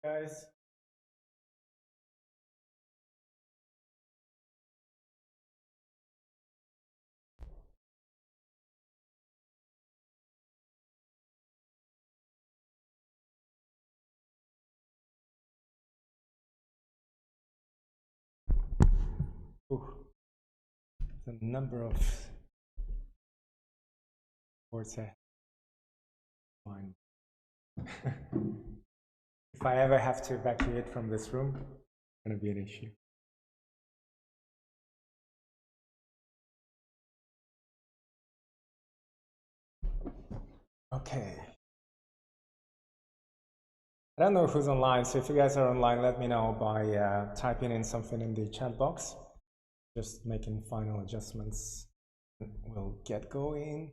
Guys. The number of words I find. If I ever have to evacuate from this room, it's going to be an issue. Okay. I don't know who's online, so if you guys are online, let me know by typing in something in the chat box. Just making final adjustments. We'll get going.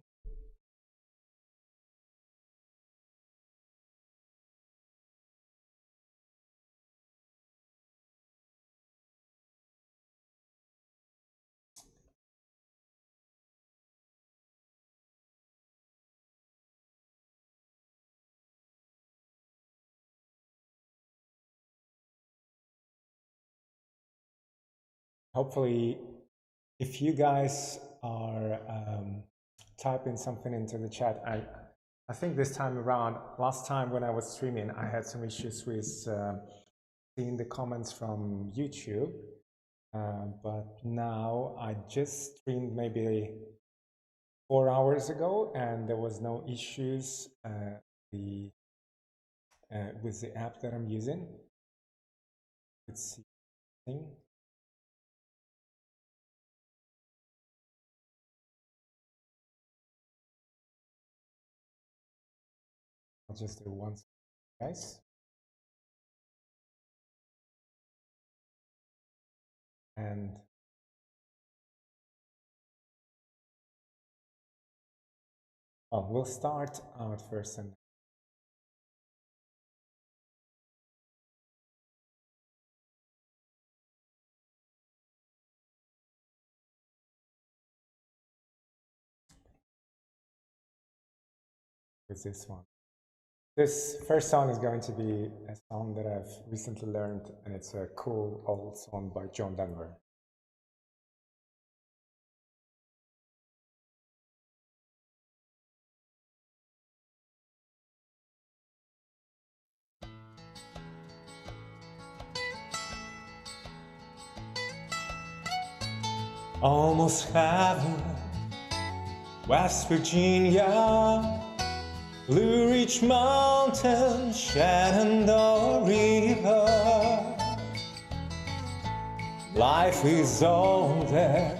Hopefully, if you guys are typing something into the chat, I think this time around, last time when I was streaming, I had some issues with seeing the comments from YouTube, but now I just streamed maybe 4 hours ago, and there was no issues with the app that I'm using. Let's see. I'll just do one, guys. And we'll start out first and with this one. This first song is going to be a song that I've recently learned, and it's a cool old song by John Denver. Almost heaven, West Virginia, Blue Ridge Mountain, Shenandoah River. Life is older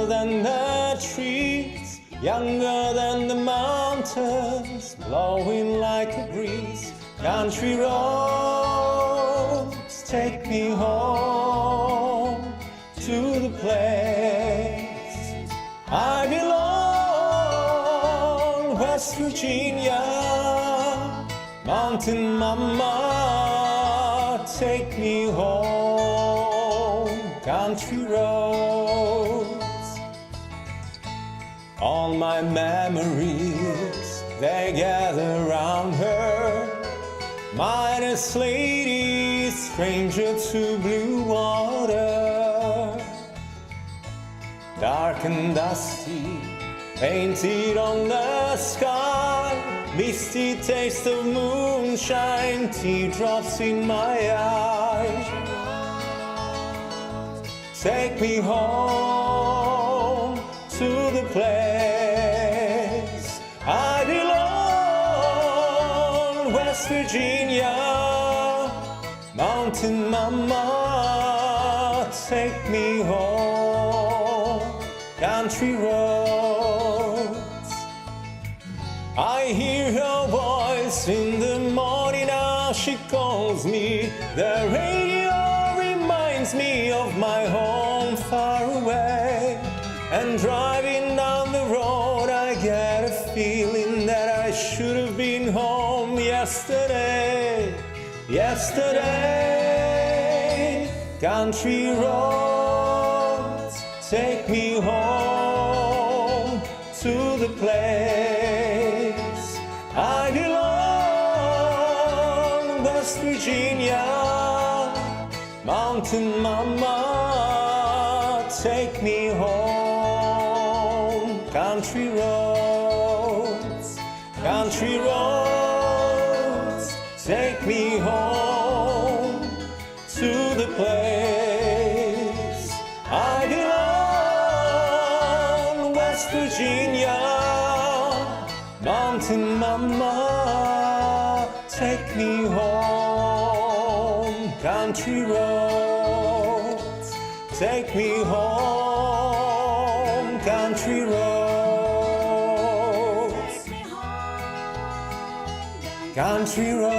than the trees, younger than the mountains, blowing like a breeze. Country roads take me home to the place I belong. West Virginia, mountain mama, take me home. Country roads, all my memories, they gather round her. Minus lady, stranger to blue water, dark and dusty, painted on the sky, misty taste of moonshine, teardrops in my eyes. Take me home to the place I belong. West Virginia, mountain mama, take me home. Country roads, I hear her voice in the morning, now she calls me. The radio reminds me of my home far away, and driving down the road I get a feeling that I should have been home yesterday. Yesterday, country roads, take me home to the place I belong. West Virginia, country roads, country roads, take me home to the place I belong. West Virginia, mountain mama, take me home. Country roads, take me home. Country roads, country roads.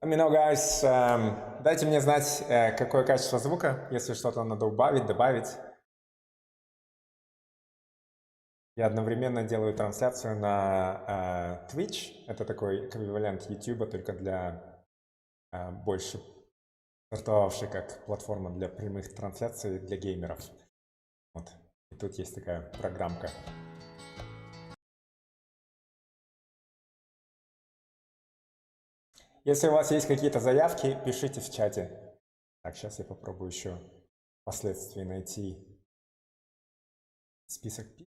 Let me know, guys. Дайте мне знать, какое качество звука, если что-то надо убавить, добавить. Я одновременно делаю трансляцию на Twitch. Это такой эквивалент YouTube, только для больше стартовавший как платформа для прямых трансляций для геймеров. Вот. И тут есть такая программка. Если у вас есть какие-то заявки, пишите в чате. Так, сейчас я попробую еще впоследствии найти список песен.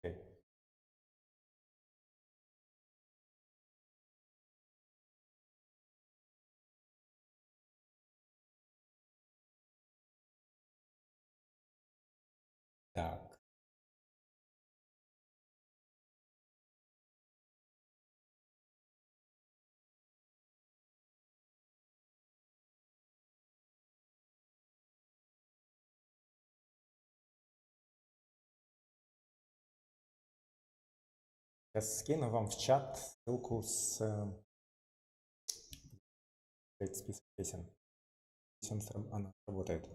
Okay. Так. Сейчас скину вам в чат ссылку с список песен. Она работает.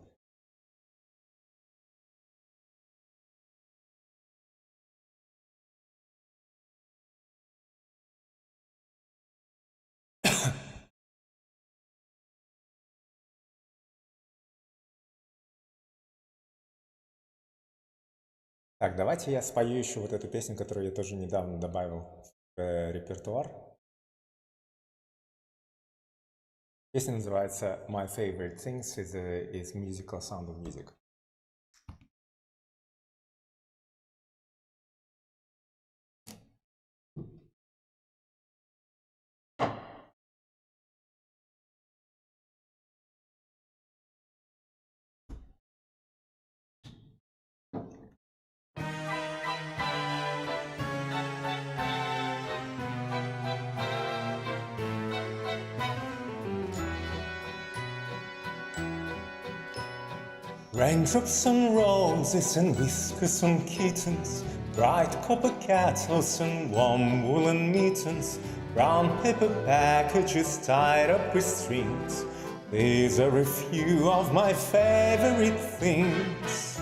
Так, давайте я спою еще вот эту песню, которую я тоже недавно добавил в репертуар. Песня называется My Favorite Things is Musical Sound of Music. Raindrops on roses and whiskers on kittens, bright copper kettles and warm woolen mittens, brown paper packages tied up with strings. These are a few of my favorite things.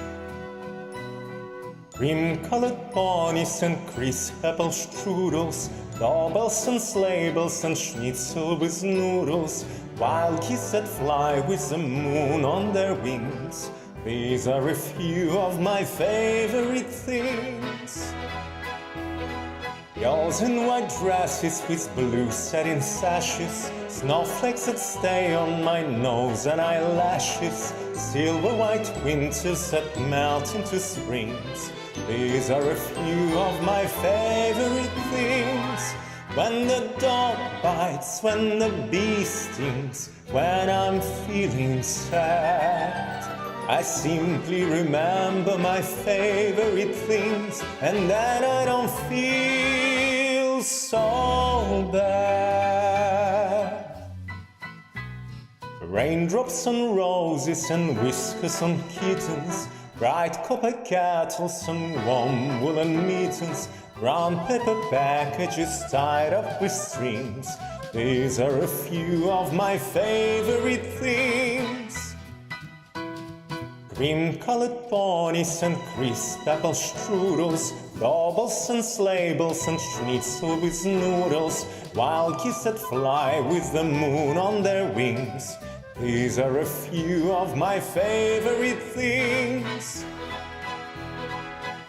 Cream-colored ponies and crisp apple strudels, doorbells and sleigh bells and schnitzel with noodles, wild geese that fly with the moon on their wings. These are a few of my favorite things. Girls in white dresses with blue satin sashes, snowflakes that stay on my nose and eyelashes, silver white winters that melt into springs. These are a few of my favorite things. When the dog bites, when the bee stings, when I'm feeling sad, I simply remember my favorite things, and then I don't feel so bad. Raindrops on roses and whiskers on kittens, bright copper kettles and warm woolen mittens, brown paper packages tied up with strings. These are a few of my favorite things. Cream-colored ponies and crisp apple strudels, doubles and slabels and schnitzel with noodles, wild geese that fly with the moon on their wings. These are a few of my favorite things.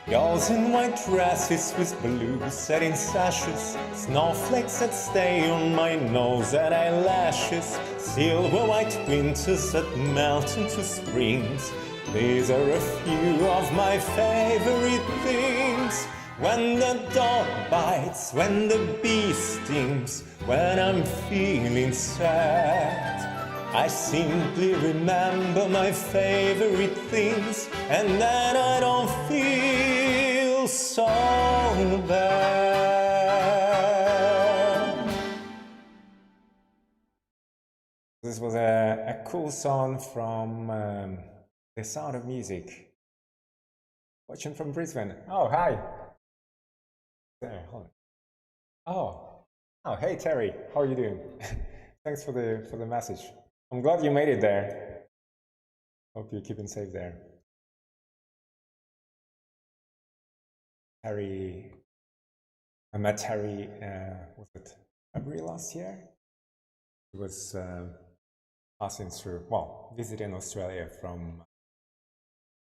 Girls in white dresses with blue satin sashes, snowflakes that stay on my nose and eyelashes, silver white winters that melt into springs. These are a few of my favorite things. When the dog bites, when the bee stings, when I'm feeling sad, I simply remember my favorite things, and then I don't feel so bad. This was a cool song from The Sound of Music. Watching from Brisbane. Oh, hi. There, hold on. Oh, hey Terry, how are you doing? Thanks for the message. I'm glad you made it there. Hope you're keeping safe there. Terry, I met Terry, was it February last year? He was passing through, well, visiting Australia from,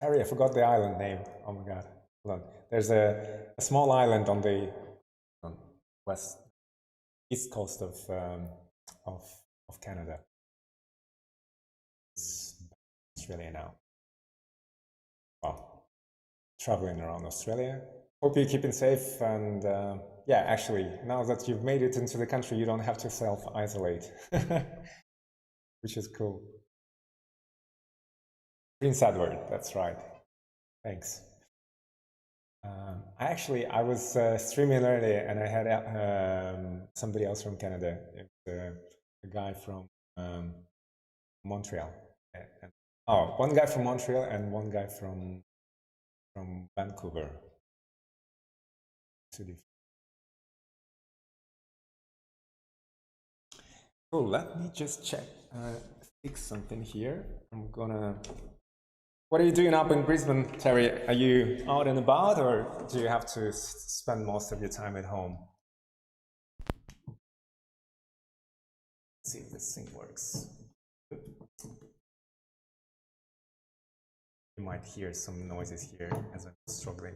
Terry, I forgot the island name. Oh my God, hold on. There's a small island on the east coast of Canada. It's Australia now. Well, traveling around Australia. Hope you're keeping safe, and yeah, actually, now that you've made it into the country, you don't have to self-isolate, which is cool. Prince Edward, that's right. Thanks. I was streaming earlier, and I had somebody else from Canada. It's a guy from Montreal. One guy from Montreal and one guy from Vancouver. Cool, let me just check, fix something here. What are you doing up in Brisbane, Terry? Are you out and about, or do you have to spend most of your time at home? Let's see if this thing works. You might hear some noises here as I'm struggling.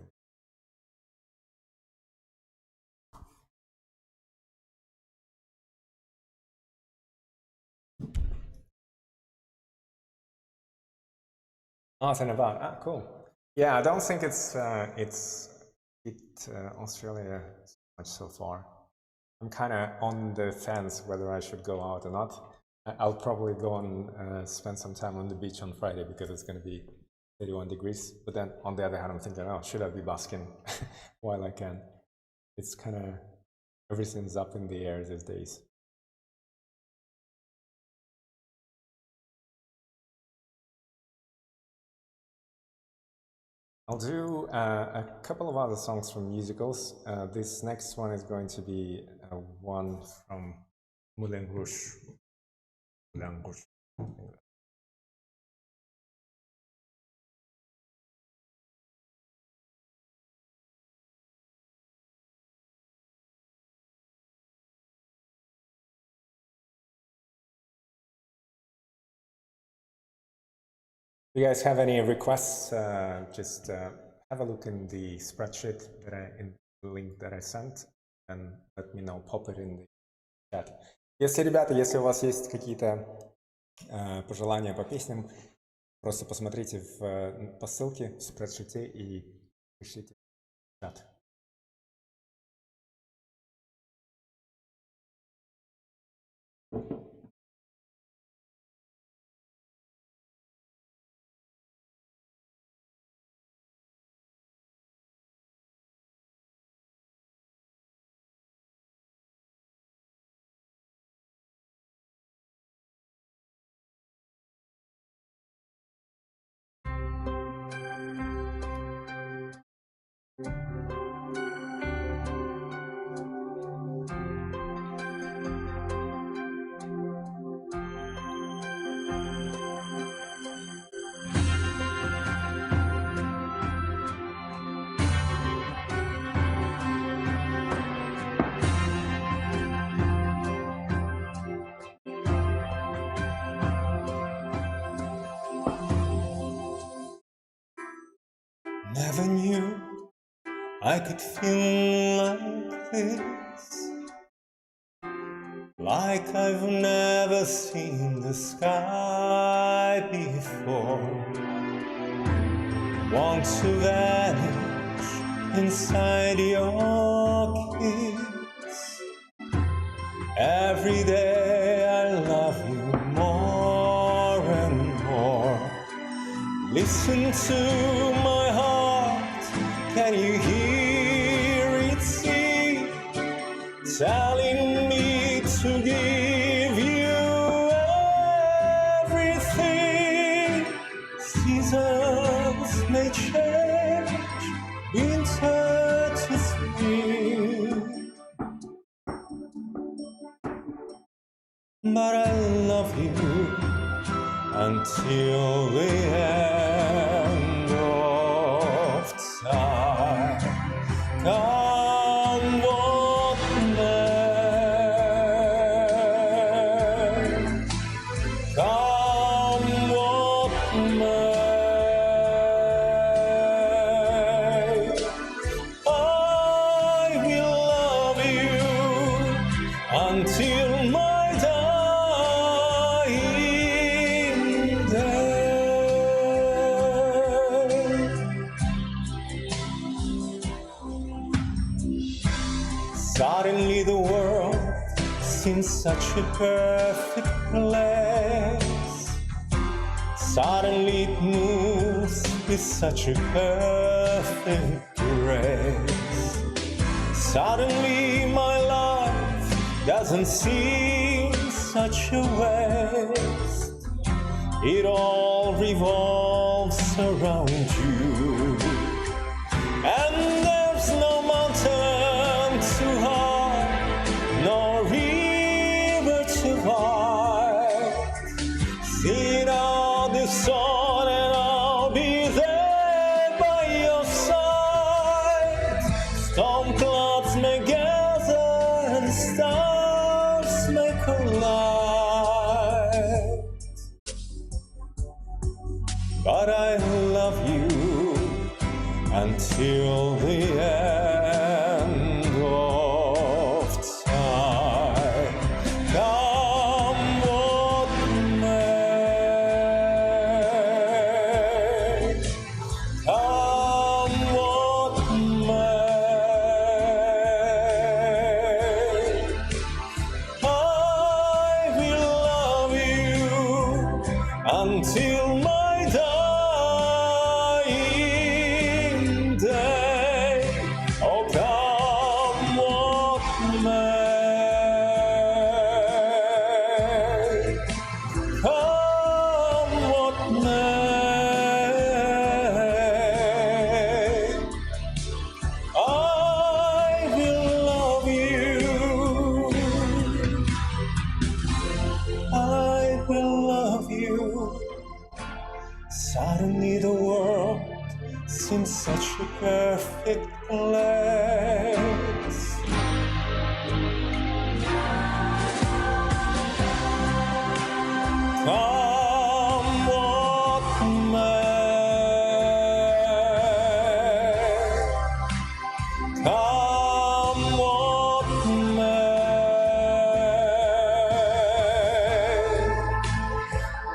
Out and about. Cool. Yeah, I don't think it's Australia much so far. I'm kind of on the fence whether I should go out or not. I'll probably go and spend some time on the beach on Friday because it's going to be 31 degrees. But then on the other hand, I'm thinking, oh, should I be basking while I can? It's kind of, everything's up in the air these days. I'll do a couple of other songs from musicals. This next one is going to be one from Moulin Rouge. Moulin Rouge. Do you guys have any requests? Just have a look in the spreadsheet in the link that I sent, and let me know, pop it in the chat. Если, ребята, если у вас есть какие-то пожелания по песням, просто посмотрите по ссылке в спредшите и пишите в чат. Never knew I could feel like this, like I've never seen the sky before. Want to vanish inside your kiss. Every day I love you more and more. Listen to my heart, can you hear it sing? Telling me to give you everything. Seasons may change, winter to spring, but I love you until the end of time. Come what may, come what may, I will love you until my dying day. Suddenly the world seems such a perfect place. Suddenly it moves with such a perfect grace. Suddenly my life doesn't seem such a waste. It all revolves around you, and there's no mountain too high, no river too wide. See now the sun and I'll be there by your side. Storm clouds may gather and stars may collide, but I love you until the end of time. Come what may, come what may, I will love you until my dying day. Oh, come what may, come what may, I will love you, I will love you. Suddenly the world seems such a perfect place. Come what may, come what may,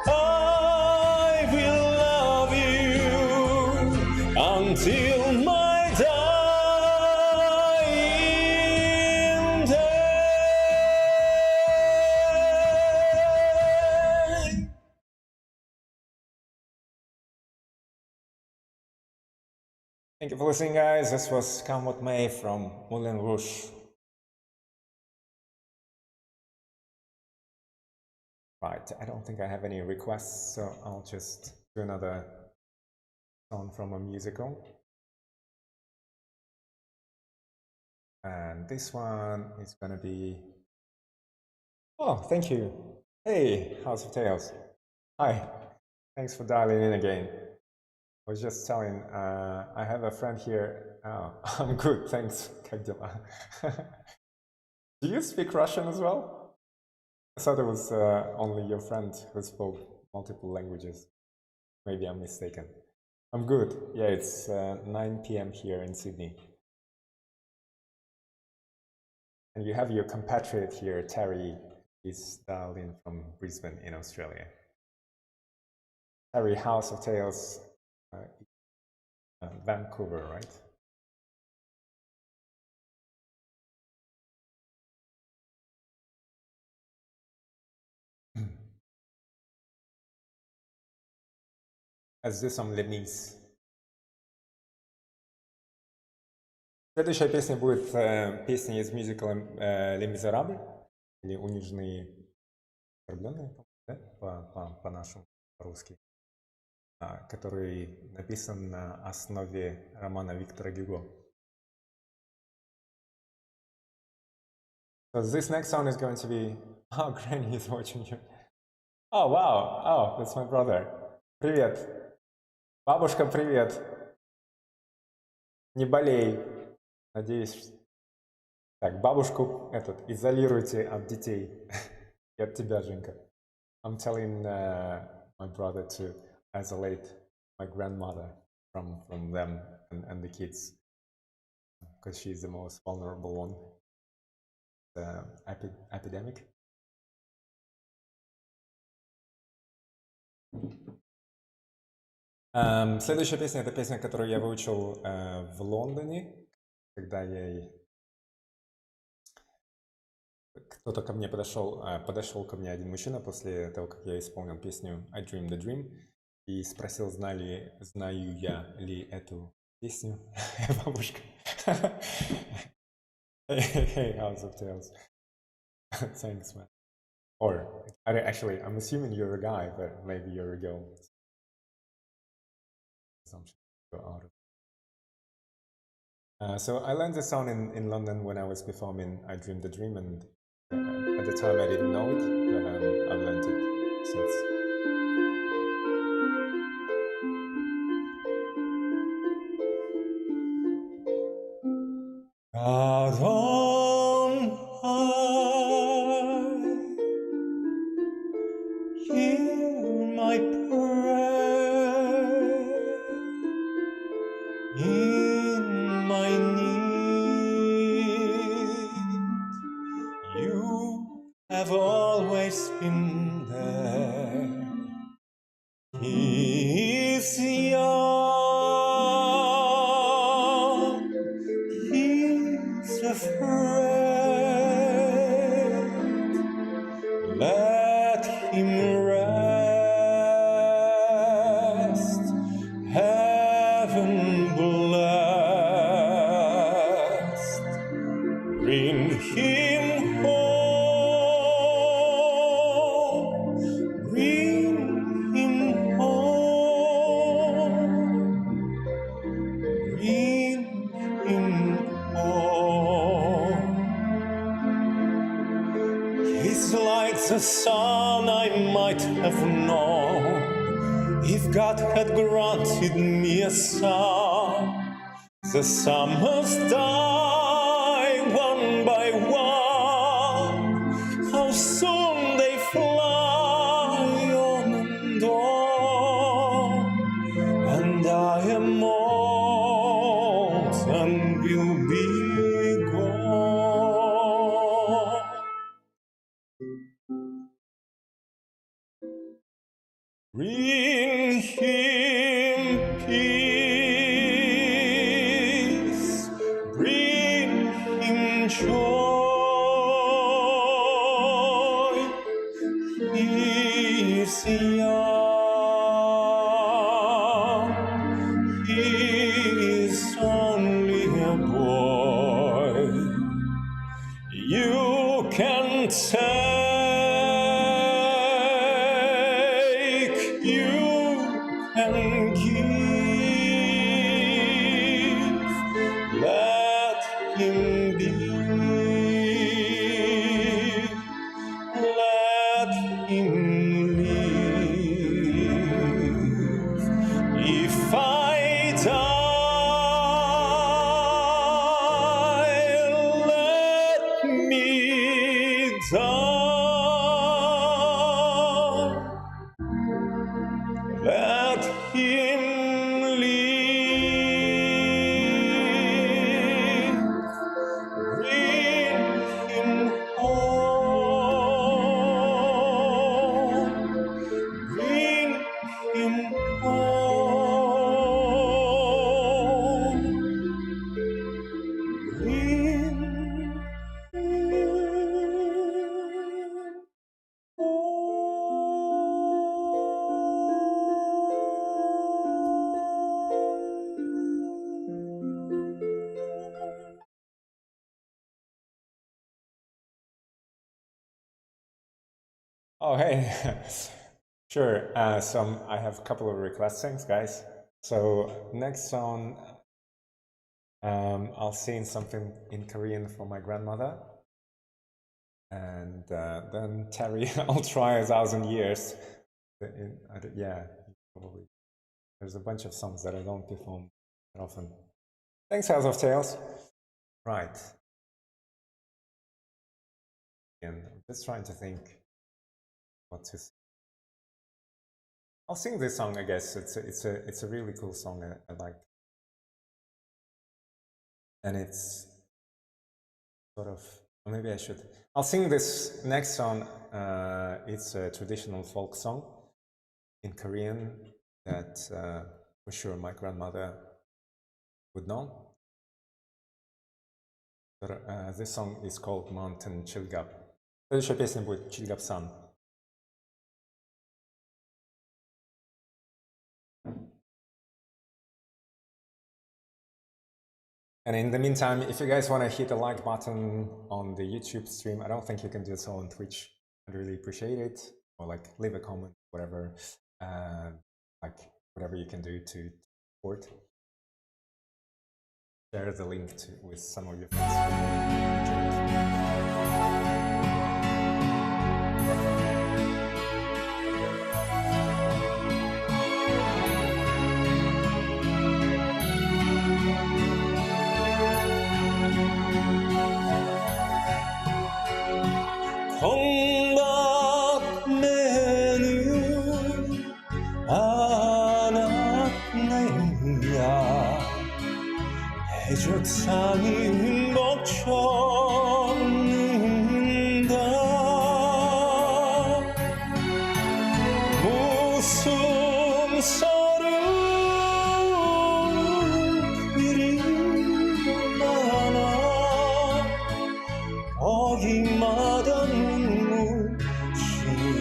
I will love you until my dying day. Thank you for listening, guys. This was Come What May from Moulin Rouge. Right, I don't think I have any requests, so I'll just do another song from a musical. And this one is gonna be... Oh, thank you. Hey, House of Tales. Hi, thanks for dialing in again. I was just telling, I have a friend here. Oh, I'm good, thanks, Kagdila. Do you speak Russian as well? I thought it was only your friend who spoke multiple languages. Maybe I'm mistaken. I'm good. Yeah, it's 9 p.m. here in Sydney. And you have your compatriot here, Terry. He's dialed in from Brisbane in Australia. Terry, House of Tales, Vancouver, right? Let's do some Lemise. Следующая песня будет песня из мюзикла «Les Miserables», или «Униженные, оскорбленные», да? По-нашему, по-русски, который написан на основе романа Виктора Гюго. So this next song is going to be... Oh, Granny is watching you. Oh, wow. Oh, that's my brother. Привет. Бабушка, привет. Не болей. Надеюсь... Так, бабушку изолируйте от детей. И от тебя, Женька. I'm telling my brother to isolate my grandmother from them and the kids. Because she's the most vulnerable one. The epidemic. Следующая песня — это песня, которую я выучил в Лондоне, когда кто-то ко мне подошел ко мне один мужчина после того, как я исполнил песню I Dream the Dream, и спросил, знаю я ли эту песню. Бабушка. Hey, House of Tales. Thanks, man. Or, actually, I'm assuming you're a guy, but maybe you're a girl. So I learned this song in London when I was performing I Dream the Dream, and at the time I didn't know it, but I've learned it since. God on high, hear my prayer. In my need, you have always been there. He is young, he's afraid. Let him rest. Heaven blessed. Bring him home. Bring him home. Bring him home. He's like the son I might have known if God had granted me a son. The summers die one by one. How soon they fly on and on. And I am old and will be gone. Bring him peace, bring him joy. He is young, he is only a boy. You can take, you can give. Let him be. Let him live. If I die, let me die. Let him live. Oh, hey. Sure. I have a couple of requests, thanks, guys. So next song, I'll sing something in Korean for my grandmother, and then Terry, I'll try 1,000 years. Yeah, probably. There's a bunch of songs that I don't perform that often. Thanks, House of Tales. Right. And I'm just trying to think what to sing. I'll sing this song, I guess. It's a really cool song. I like, and it's sort of, or maybe I should. I'll sing this next song. It's a traditional folk song in Korean that for sure my grandmother would know. But, this song is called Mountain Chilgap. следующая песня будет Chilgap-san. And in the meantime, if you guys want to hit the like button on the YouTube stream, I don't think you can do so on Twitch. I'd really appreciate it. Or like leave a comment, whatever, like whatever you can do to support. Share the link with some of your friends. 해적산이 벅찬다 웃음소리 그리 많아 거기마다 눈물 짓는다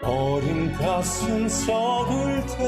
어린 가슴 속을 태웠어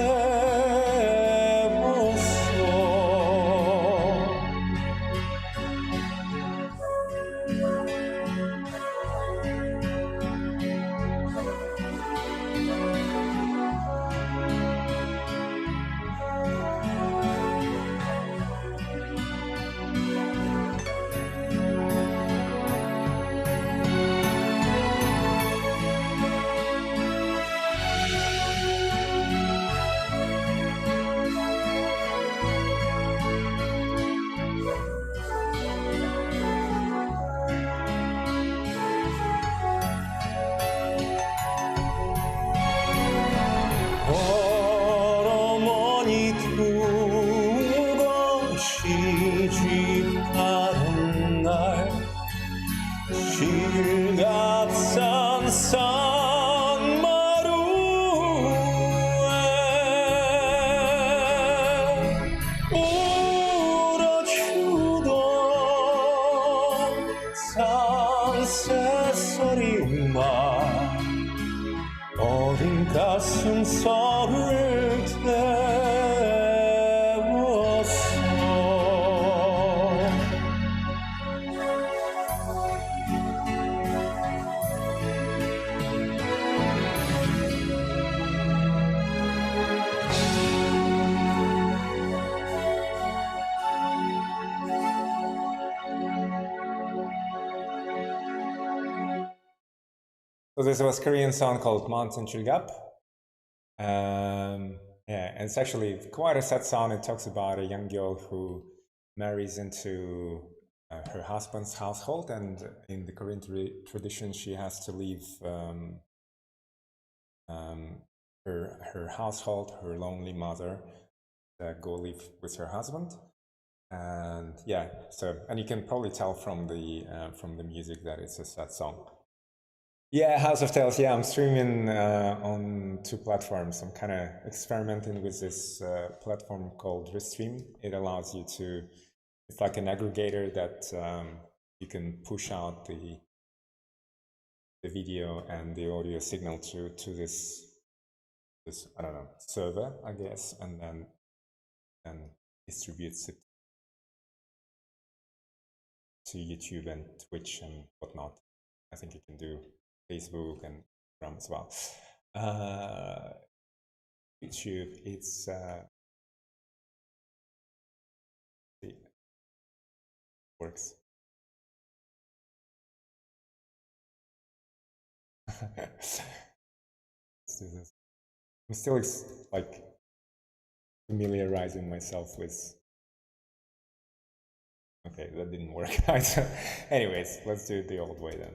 어린 가슴 속을 태웠어 So this was a Korean song called Mountain Chilgap. Yeah, and it's actually quite a sad song. It talks about a young girl who marries into her husband's household, and in the Korean tradition, she has to leave her household, her lonely mother, go live with her husband. And yeah, so, and you can probably tell from the music that it's a sad song. Yeah, House of Tales. Yeah, I'm streaming on 2 platforms. I'm kind of experimenting with this platform called Restream. It allows you to, it's like an aggregator that you can push out the video and the audio signal to this I don't know, server, I guess, and then distributes it to YouTube and Twitch and whatnot. I think you can do Facebook and Instagram as well. YouTube, it's it works. Let's do this. I'm still like familiarizing myself with. Okay, that didn't work. Anyways, let's do it the old way then.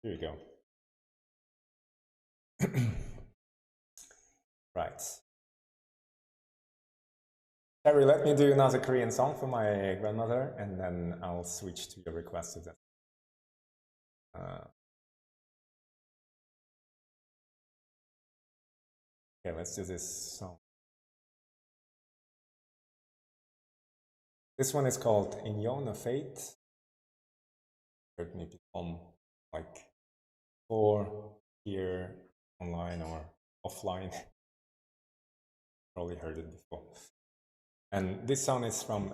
Here you go. Right. Terry, let me do another Korean song for my grandmother, and then I'll switch to your request of that. Okay, let's do this song. This one is called Inyon of Fate. Heard me perform like 4 here online or offline. Probably heard it before. And this song is from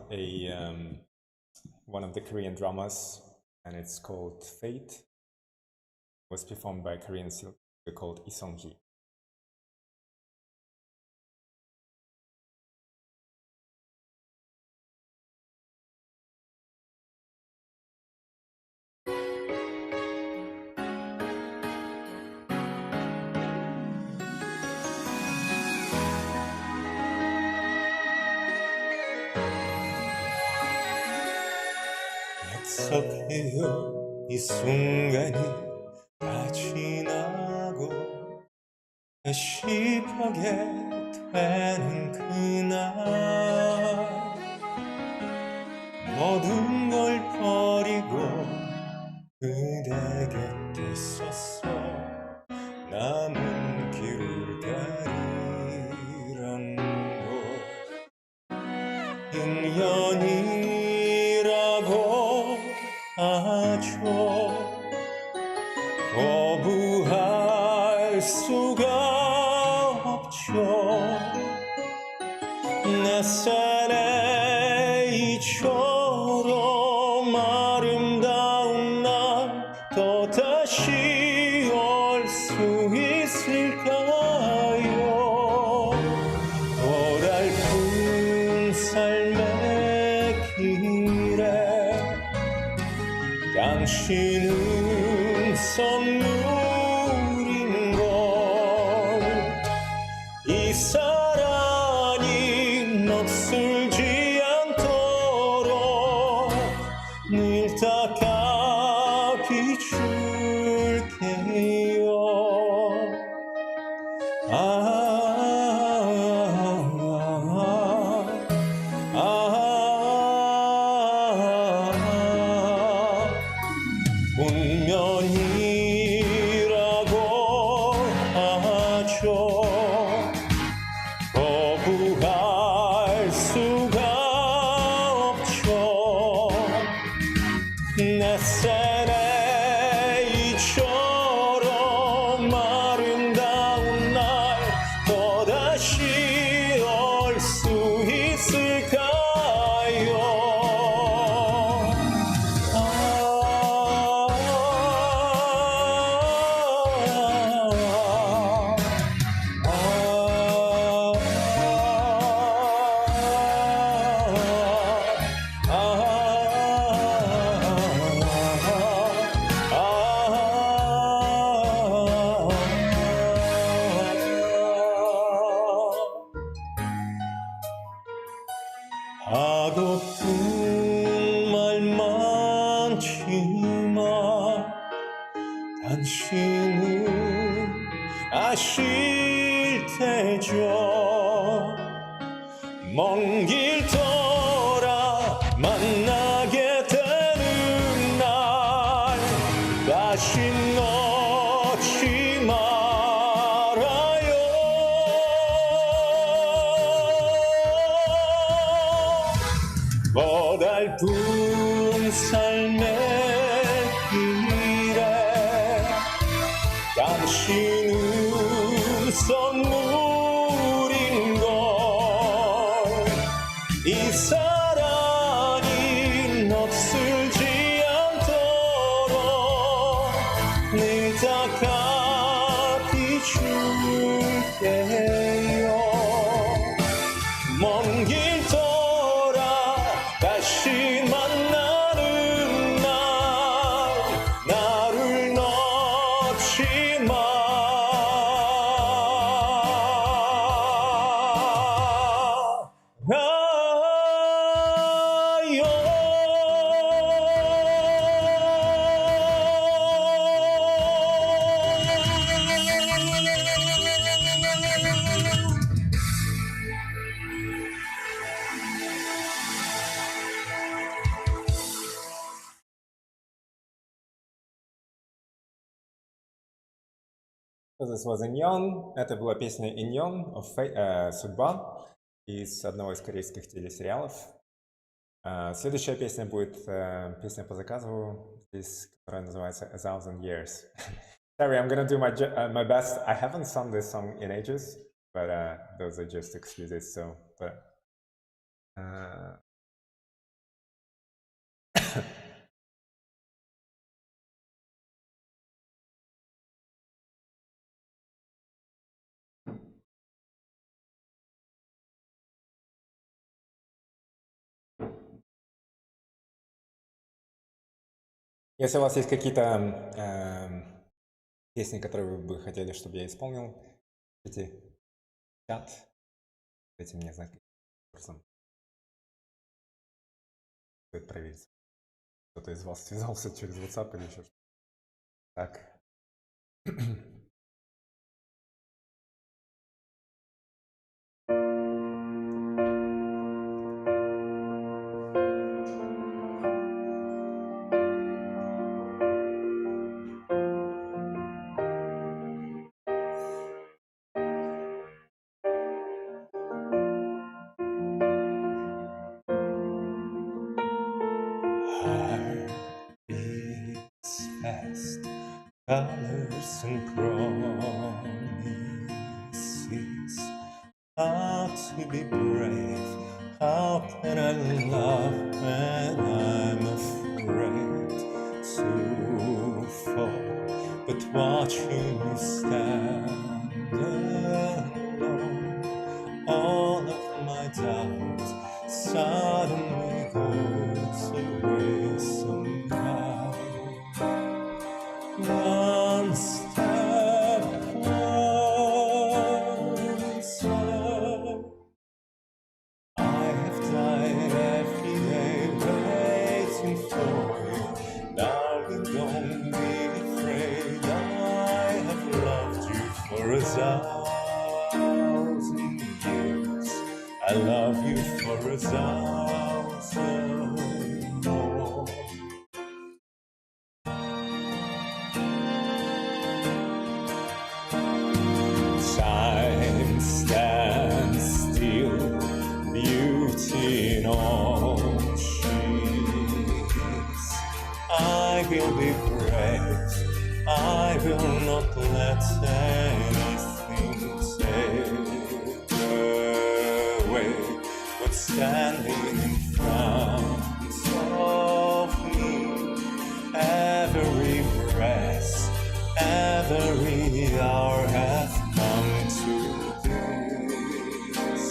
one of the Korean dramas, and it's called Fate. It was performed by a Korean singer called Lee Sung-hee. 약속해요 이 순간이 다 지나고 다시 보게 되는 그날 모든 걸 버리고 그대 곁에 섰어 남은 길을 가리란 곳 인연이라고 하죠 거부할 수가 없죠 낯선 이처럼 아름다운 날 또다시 올 수 있을까요 고달픈 삶의 길에 당신은 선물인 걸 이 사랑이 녹슬지 않도록 늘 닦아 비출게요 운명이라고 하죠 거부할 수가 없죠 낯선 이처럼 아름다운 날 또다시 올 수 있을까요 하고픈 말 많지만 당신은 아실 테죠 먼 길 돌아 만나게 되는 날 다시 놓지 말아요. 고달픈 삶의 길에 당신은 선물인걸. 이 사랑이 녹슬지 않도록 늘 닦아 비출게요. 먼 길 돌아 다시 만나는 날 나를 놓지 This was Иньон. Это была песня Иньон, «Судьба» из одного из корейских телесериалов. Следующая песня будет песня по заказу, здесь, которая называется «A Thousand Years». Sorry, I'm gonna do my best. I haven't sung this song in ages, but those are just excuses. So, but если у вас есть какие-то песни, которые вы бы хотели, чтобы я исполнил, пишите в чат, дайте мне знать, каким образом стоит проверить. Кто-то из вас связался через WhatsApp или еще что-то. Так. Fast colors and promises. How to be brave? How can I love when I'm afraid to fall? But watching you stand alone, all of my doubts suddenly goes away somehow. One step closer. I have died every day waiting for you. Darling, don't be afraid. I have loved you for 1,000 years. I love you for 1,000 more. Time stands still, beauty in all she is. I will be brave, I will not let anything take away what's standing in front of me. Every breath, every hour has come to this.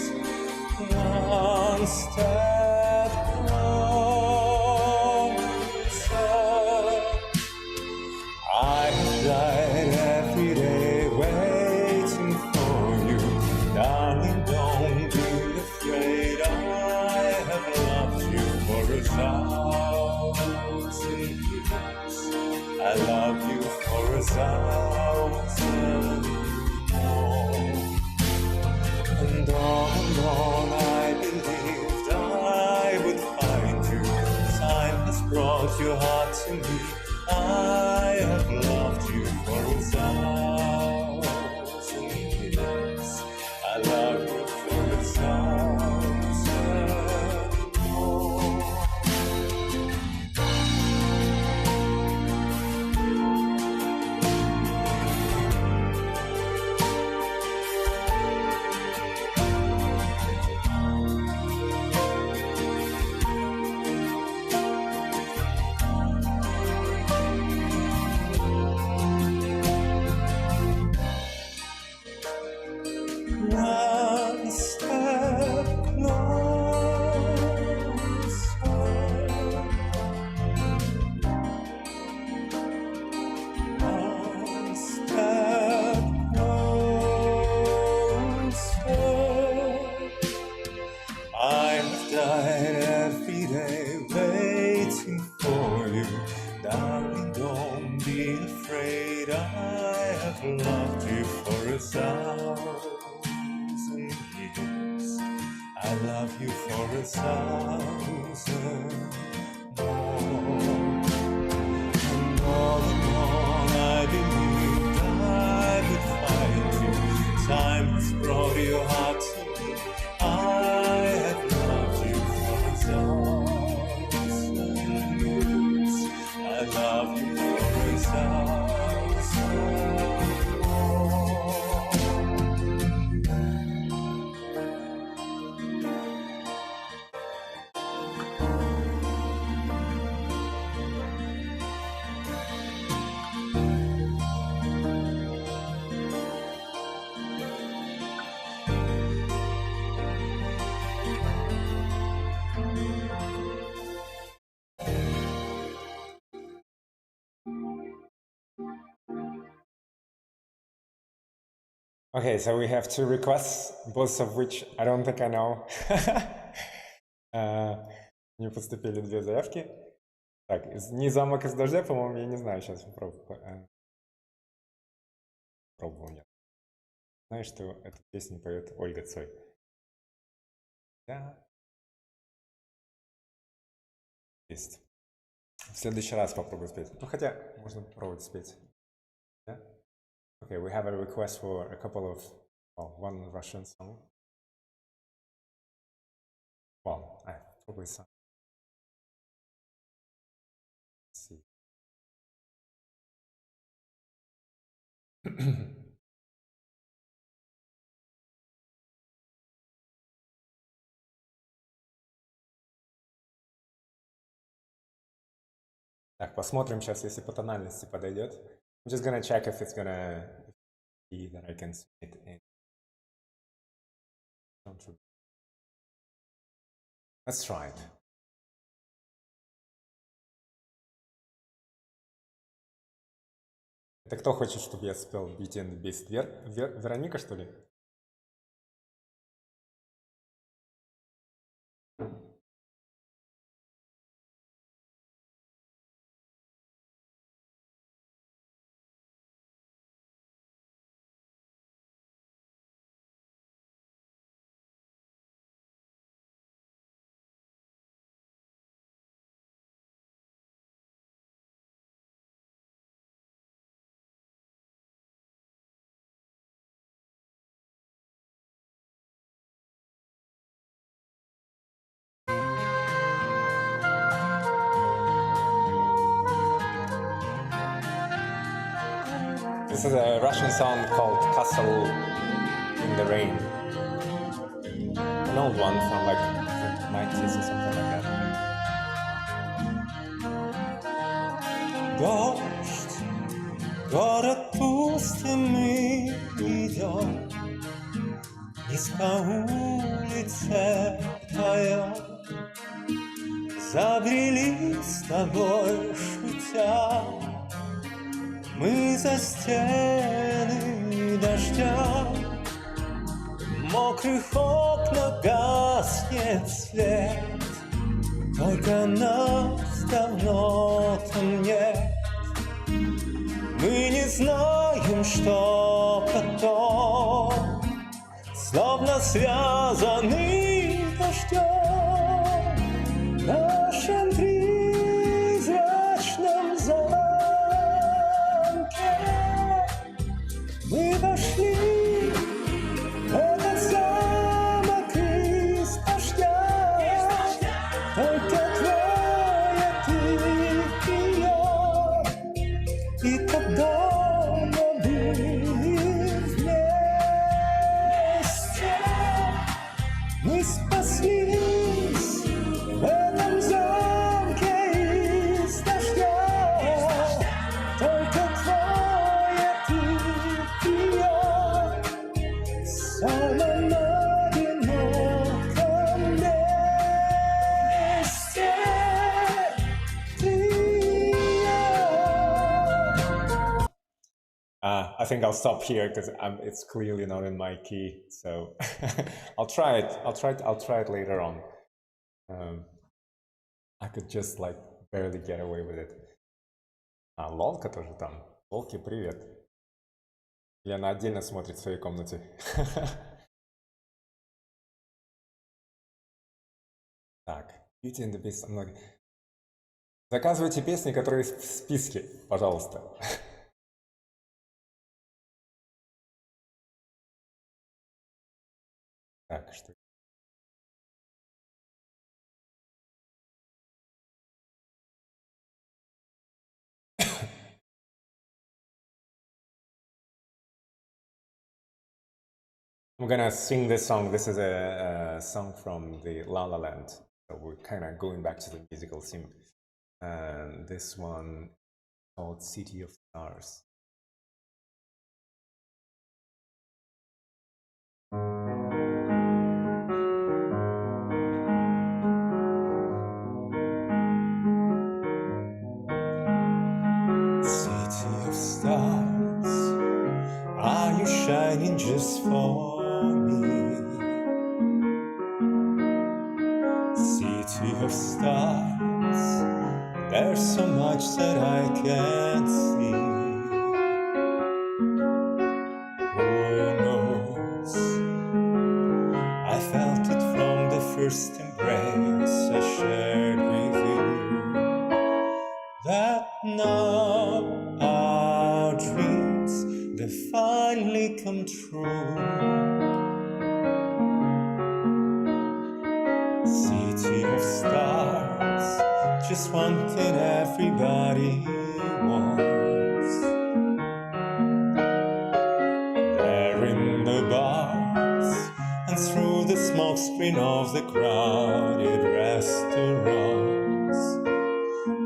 One step closer. I have died every day waiting for you. Darling, don't be afraid. I have loved you for 1,000 years. I love you for 1,000 more. And on I believe brought your heart to me. I have loved you for 1,000 years. I love you for 1,000 more. One step closer. One step closer. I've died every day waiting for you. Darling, don't be afraid. I have loved you for 1,000 years. I love you for 1,000 more. And all along I believed I would find you. Time has brought your heart to me. I have loved you for 1,000 years. I love you for 1,000 more. Okay, so we have 2 requests, both of which I don't think I know. Мне поступили 2 заявки. Так, не «Замок из дождя», по-моему, я не знаю, сейчас попробую. Пробовал я. Знаю, что эту песню поет Ольга Цой. Да. Есть. В следующий раз попробую спеть. Ну, хотя, можно попробовать спеть. Да? Okay, we have a request for a couple of, well, one Russian song. Well, I probably some. Let's see. Так, посмотрим сейчас, если по тональности подойдет. I'm just gonna check if it's gonna be that I can sing it in. Let's try it. Это кто хочет, чтобы я спел Beauty and the Beast? Вероника, что ли? This is a Russian song called Castle in the Rain. An old one from like the 90s or something like that. Дождь, город пустынный идет, низко улице поет. Забрели с тобой шутя, мы за стены дождя. В мокрых окнах гаснет свет, только нас давно там нет. Мы не знаем, что потом, словно связаны дождем. В нашем призрачном I think I'll stop here because it's clearly not in my key. So I'll try it. I'll try it later on. I could just like barely get away with it. А, Лолка тоже там. Лолки, привет. Лена отдельно смотрит в своей комнате. Так, Beauty and the Beast. Заказывайте песни, которые в списке, пожалуйста. Так, что... I'm gonna sing this song. This is a song from the La La Land. So we're kind of going back to the musical theme. And this one called City of Stars. City of stars, are you shining just for me? City of stars, there's so much that I can't see. Who knows? I felt it from the first embrace I shared with you, that now our dreams, they finally come true. City of stars, just one thing everybody wants. There in the bars and through the smoke screen of the crowded restaurants,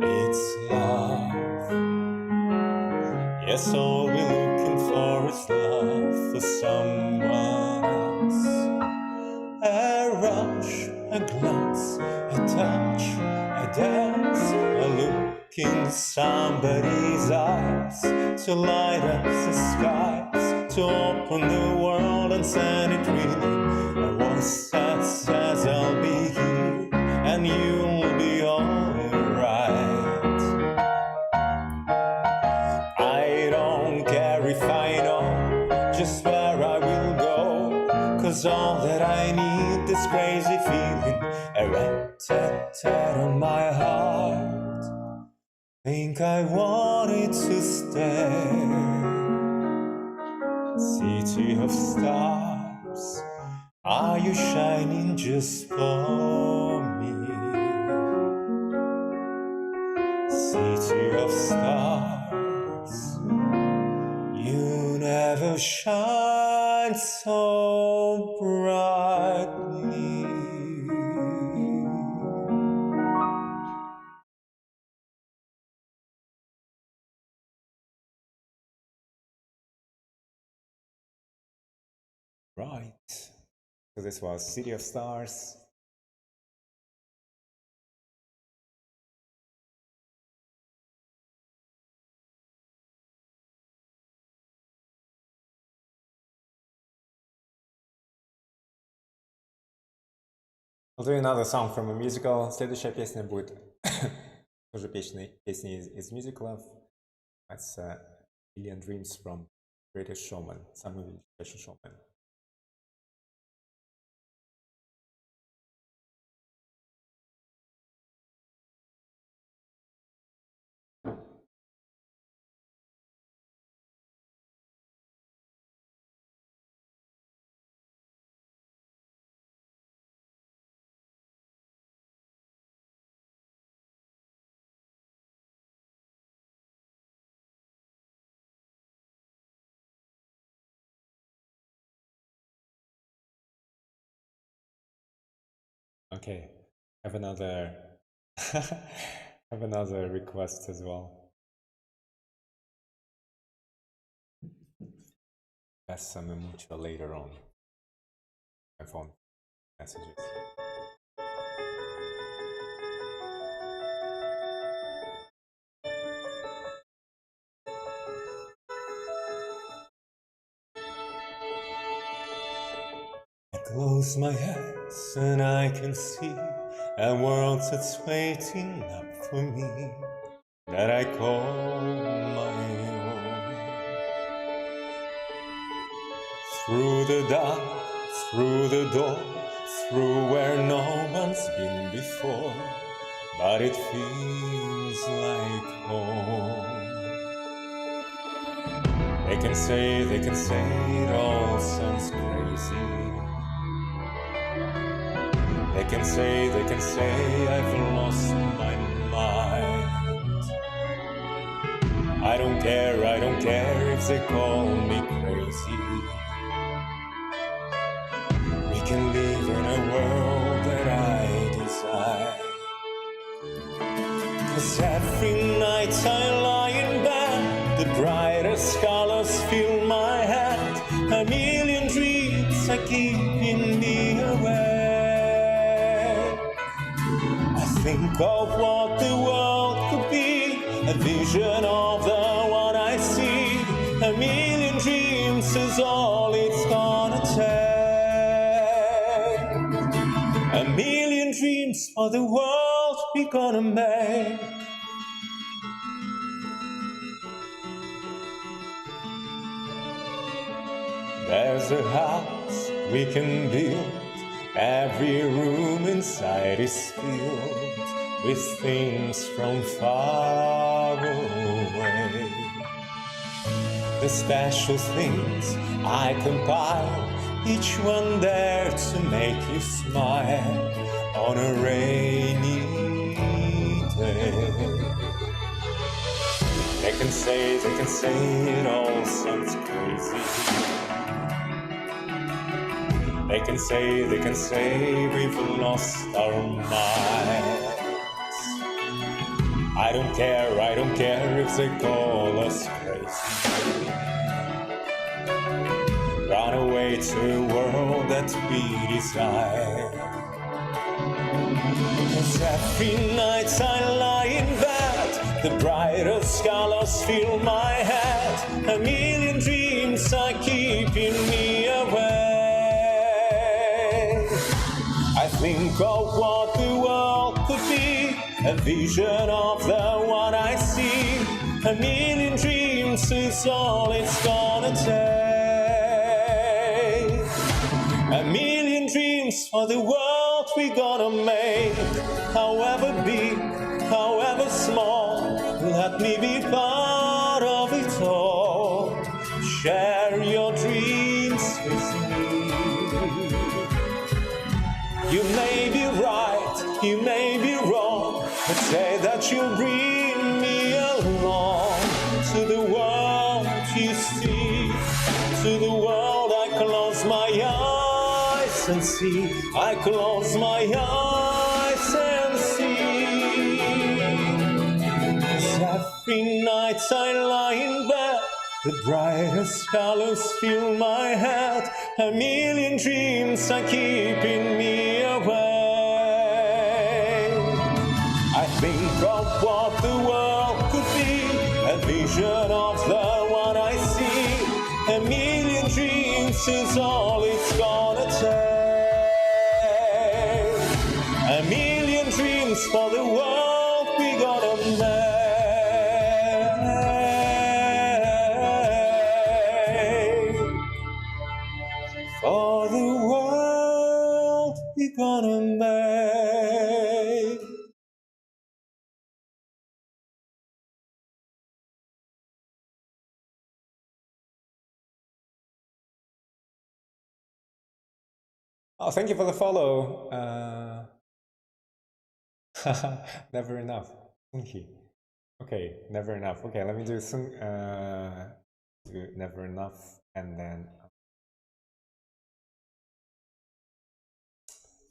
it's love. Yes, all we're looking for is love for someone else. A rush, a glance, a touch, a dance, a look in somebody's eyes, to light up the skies, to open the world and send it reeling. A voice that says I'll be here and you'll be alright. I don't care if I know just where I will go, 'cause all that I need, this crazy feeling, a rat-tat-tat on my heart. Think I wanted to stay. City of stars, are you shining just for me? City of stars, you never shine so brightly. Right. So this was City of Stars. I'll do another song from a musical. Следующая песня будет тоже песни из мюзиклов. It's Million Dreams from Greatest Showman. Самый величайший шоумен. Okay, have another have another request as well. Pásame mucho later on. My phone messages. close my eyes and I can see a world that's waiting up for me, that I call my own. Through the dark, through the door, through where no one's been before, but it feels like home. They can say it all sounds crazy. They can say I've lost my mind. I don't care if they call me crazy. We can live in a world that I desire. 'Cause every night I lie in bed, the brightest colors fill my head. A million dreams are keeping me awake. I think of what the world could be, a vision of the one I see. A million dreams is all it's gonna take. A million dreams for the world we're gonna make. There's a house we can build, every room inside is filled with things from far away. The special things I compile, each one there to make you smile on a rainy day. They can say it all sounds crazy. They can say we've lost our minds. I don't care if they call us crazy. Run away to a world that we desire. 'Cause every night I lie in bed, the brightest colors fill my head. A million dreams are keeping me awake. I think of what the world could be, a vision of the one I see. A million dreams is all it's gonna take. A million dreams for the world we're gonna make. However big, however small, let me be part of it all. Share your dreams with me. You may be right, you may be wrong, but say that you'll bring me along to the world you see. To the world I close my eyes and see. I close my eyes and see. 'Cause every night I lie in bed, the brightest colors fill my head. A million dreams are keeping me awake. I think of what the world could be, a vision of the one I see. A million dreams is all it's gonna take. A million dreams for the world we're gonna make. For the world we're gonna make. Oh, thank you for the follow. Never enough. Thank you. Okay, never enough. Okay, let me do some. Do never enough, and then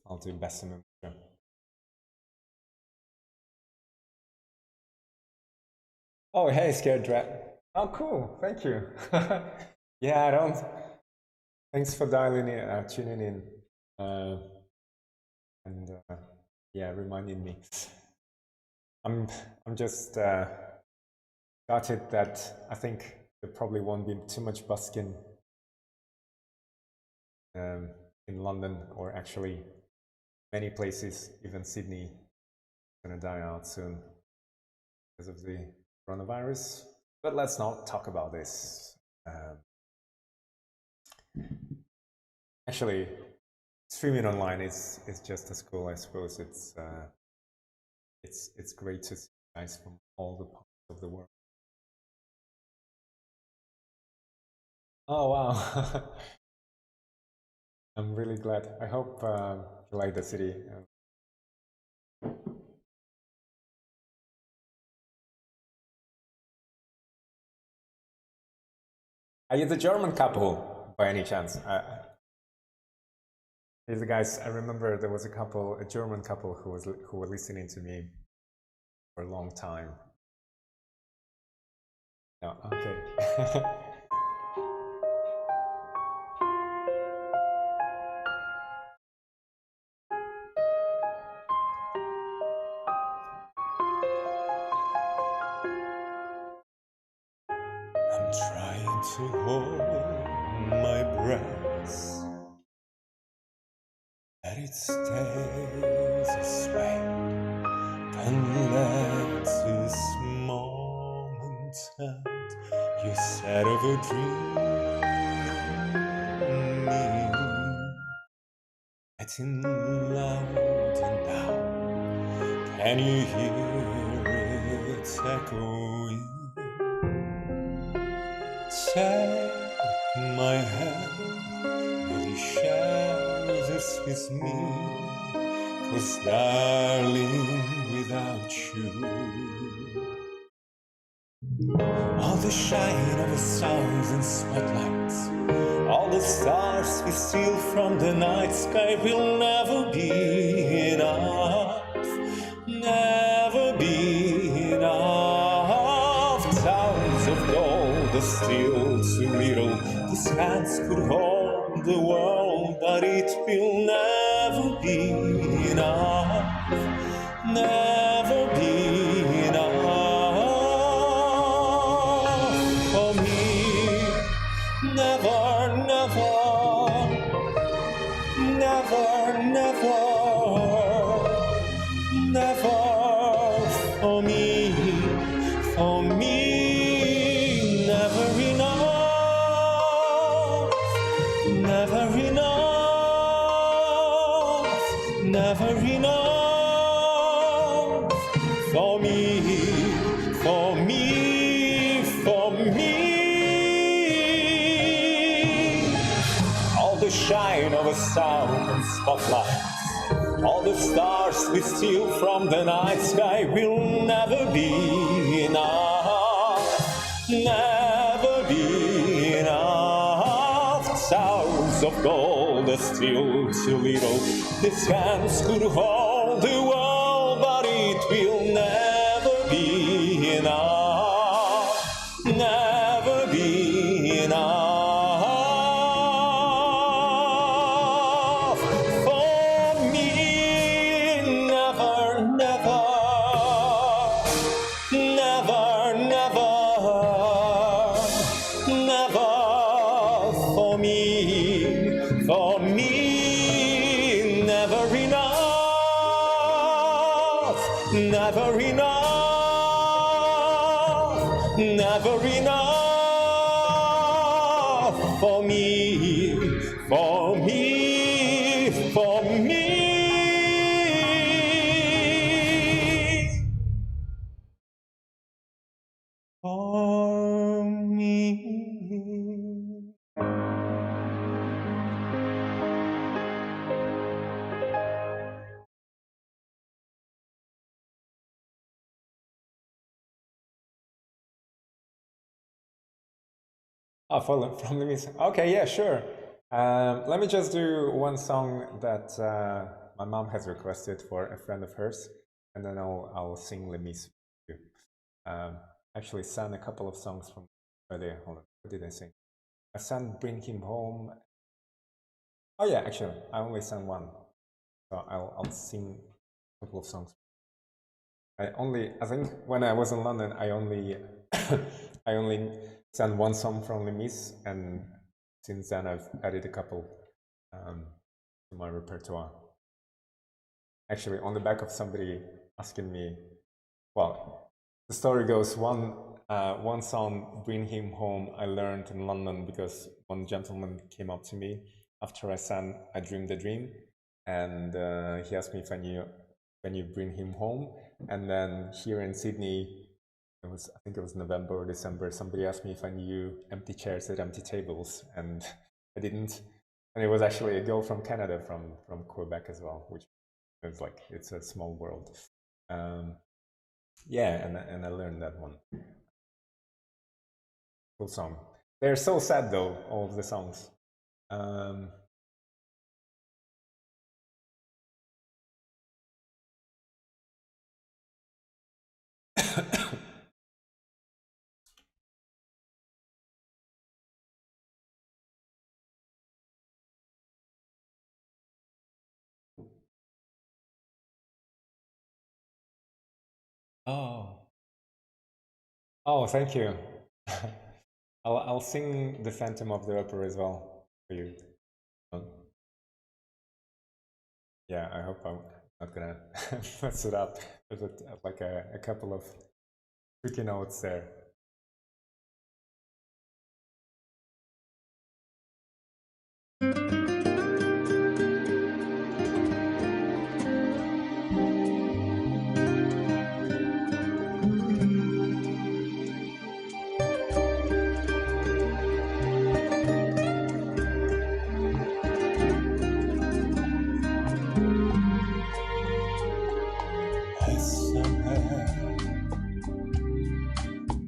I'll do best emotion. Oh, hey, Scared Drat. Oh, cool. Thank you. Yeah, I don't. Thanks for dialing in, tuning in, and yeah, reminding me. I'm just started that I think there probably won't be too much busking in London, or actually many places, even Sydney, going to die out soon because of the coronavirus. But let's not talk about this. Actually, streaming online is just as cool, I suppose. It's great to see guys from all the parts of the world. Oh wow! I'm really glad. I hope you like the city. Are you the German couple by any chance? These guys, I remember there was a German couple who were listening to me for a long time. No, okay. I'm trying to hold my breath, that it stays this way, and let this moment end. You said of a dream in me, getting louder now. Can you hear it echoing? Take my hand, will you share this with me? 'Cause darling, without you, all the shine of 1,000 spotlights, all the stars we steal from the night sky will never be enough, never be enough. Towns of gold are still too little, these hands could hold the world, but it will never be enough, never be enough for me. Never, never, never, never, never for me, for me. Never enough, never enough, never enough for me, for me, for me. All the shine of 1,000 spotlights, all the stars we steal from the night sky will never be enough, never be enough. Towers of gold are still too little, these hands could hold the world, but it will never be enough, never be enough for me. Never, never, never, never, never for me, for me. Never enough, never enough, never enough for me, for me, for me. For me. Oh, from the music. Okay, yeah, sure. Let me just do one song that my mom has requested for a friend of hers, and then I'll sing Les Mis for you. Actually sang a couple of songs from earlier. Hold on, what did I sing? I sang Bring Him Home. Oh yeah, actually, I only sang one. So I'll sing a couple of songs. I think when I was in London, I only sang one song from Les Mis, and since then I've added a couple. to my repertoire. Actually, on the back of somebody asking me, well, the story goes, one song, Bring Him Home, I learned in London because one gentleman came up to me after I sang I Dreamed a Dream, and he asked me if I knew Bring Him Home. And then here in Sydney, I think it was November or December, somebody asked me if I knew Empty Chairs at Empty Tables, and I didn't. And it was actually a girl from Canada, from Quebec as well, which is like, it's a small world. Yeah, and I learned that one. Cool song. They're so sad though, all of the songs. Oh, thank you. I'll sing the Phantom of the Opera as well for you. Yeah, I hope I'm not gonna mess it up. There's like a couple of tricky notes there.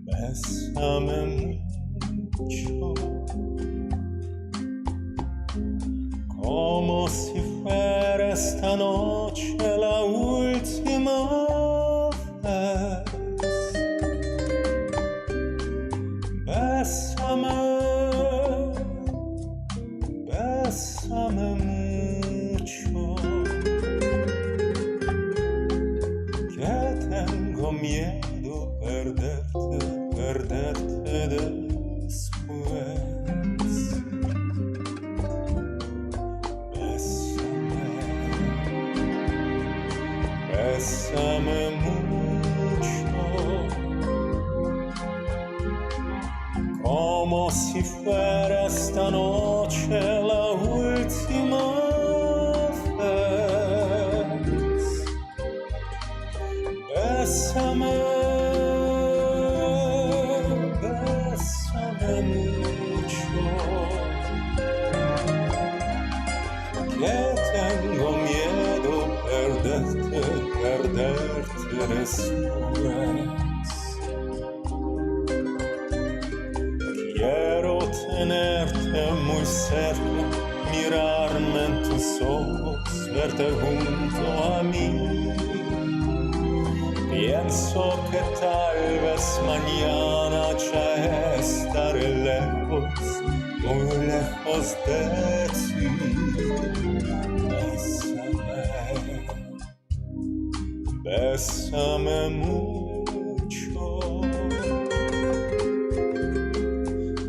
Bésame mucho, como si fuera esta noche la última vez. Bésame, bésame mucho, que tengo miedo perderte después. Bésame mucho, como si fuera esta noche la última vez. Bésame, bésame mucho, que tengo miedo perderte después. Quiero tenerte muy cerca, mirarme en tus ojos, verte junto a mí. Pienso que tal vez mañana ya estaré lejos, muy lejos de ti. Bésame mucho,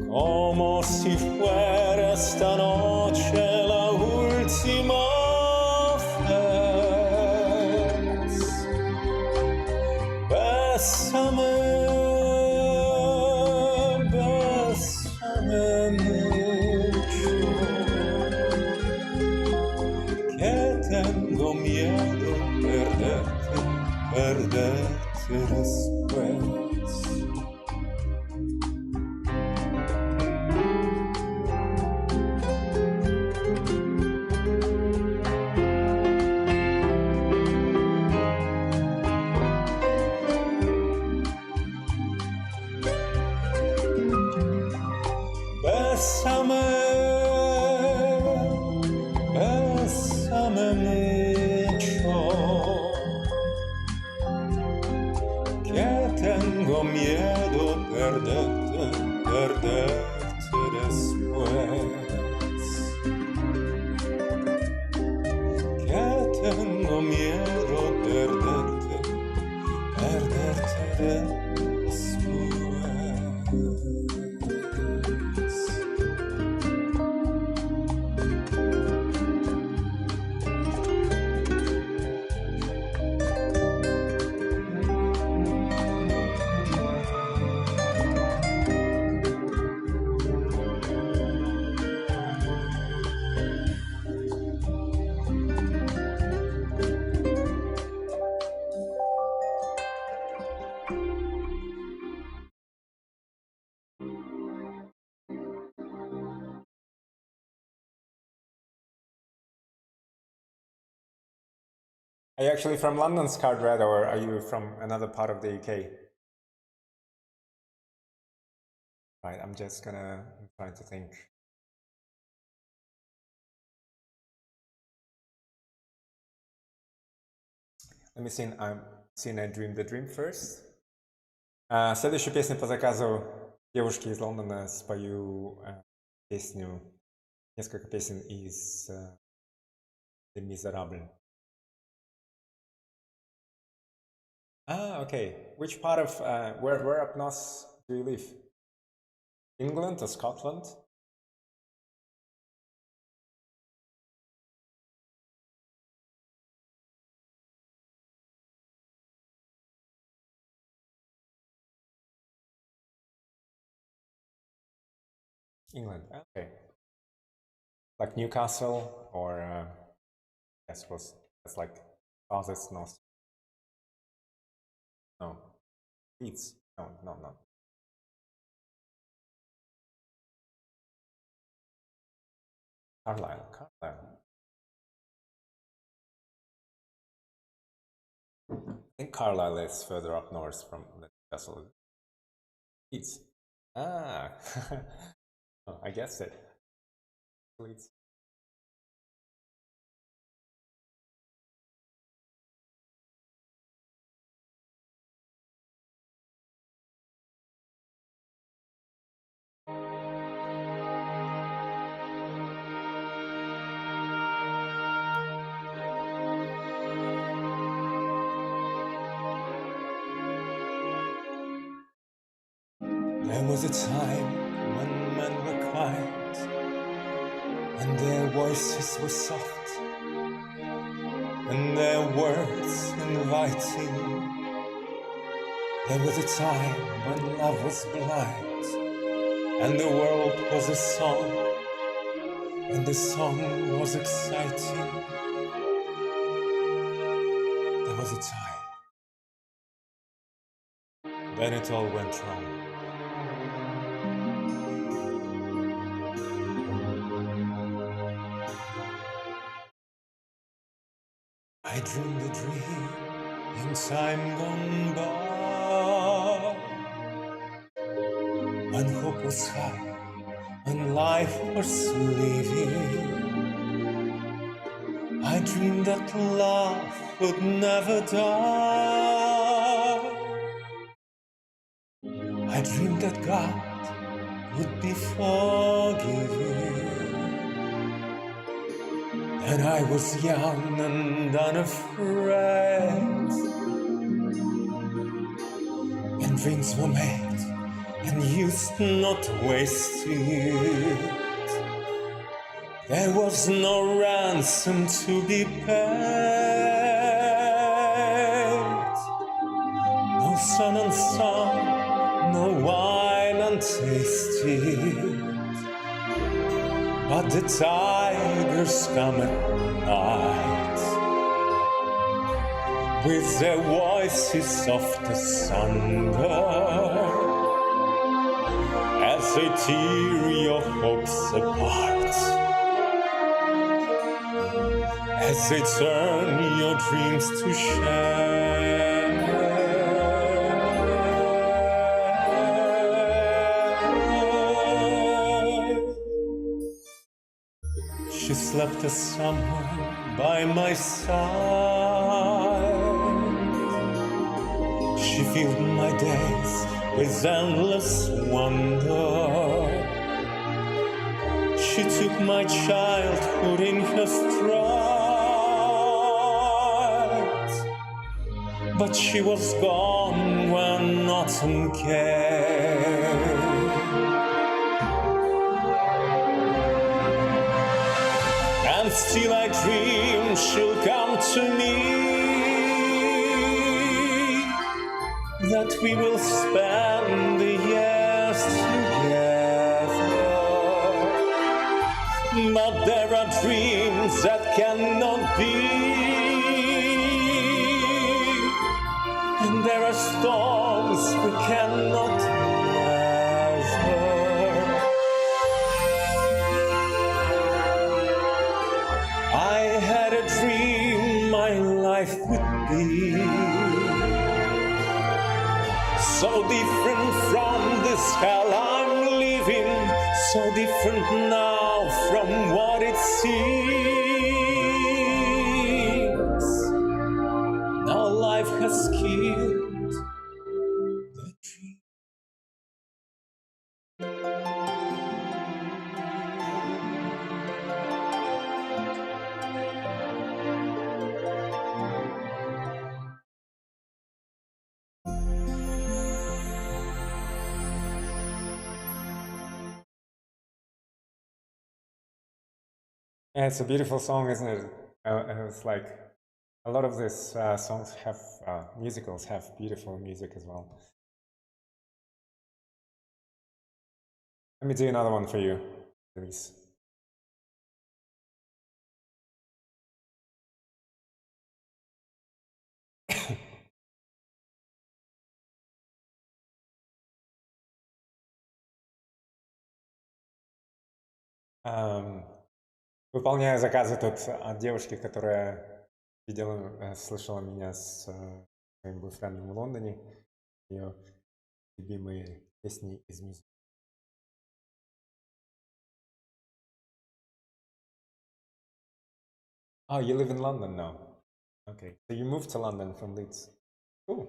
como si fuera esta noche la última vez. Bésame, bésame mucho, que tengo miedo perderte después. Bésame, bésame mucho, que tengo miedo perderte después. Que tengo miedo perderte después. Are you actually from London, Scarred Red, or are you from another part of the UK? Right, I'm trying to think. Let me sing I Dream the Dream first. Следующую песню по заказу девушки из Лондона спою несколько песен из Les Miserables. Okay. Which part of where up north do you live? England or Scotland? England. Okay. Like Newcastle or I suppose that's like farthest north. No. Leeds. No. Carlisle. I think Carlisle is further up north from Newcastle. Leeds. Oh, I guessed it. Leeds. There was a time when men were quiet and their voices were soft and their words inviting. There was a time when love was blind and the world was a song and the song was exciting. There was a time. Then it all went wrong. I dreamed a dream in time gone by, when hope was high, when life was living. I dreamed that love would never die. I dreamed that God would be forgiving. And I was young and unafraid, and dreams were made and used not wasted. There was no ransom to be paid, no sun unsung, no wine untasted. But the tigers come at night, with their voices soft as thunder, as they tear your hopes apart, as they turn your dreams to shame. She slept as someone by my side. She filled my days with endless wonder. She took my childhood in her stride, but she was gone when autumn came. And still I dream she'll come to me, that we will spend the years together. But there are dreams that cannot be, and there are storms we cannot weather. I had a dream my life different from this hell I'm living, so different now from what it seems. Now life has killed the dream. Yeah, it's a beautiful song, isn't it? It's like a lot of these songs have musicals have beautiful music as well. Let me do another one for you, please. Выполняю заказы тут от девушки, которая видела, слышала меня с своим бойфрендом в Лондоне. Ее любимые песни из музыки. Oh, you live in London now? Okay, so you moved to London from Leeds. Cool.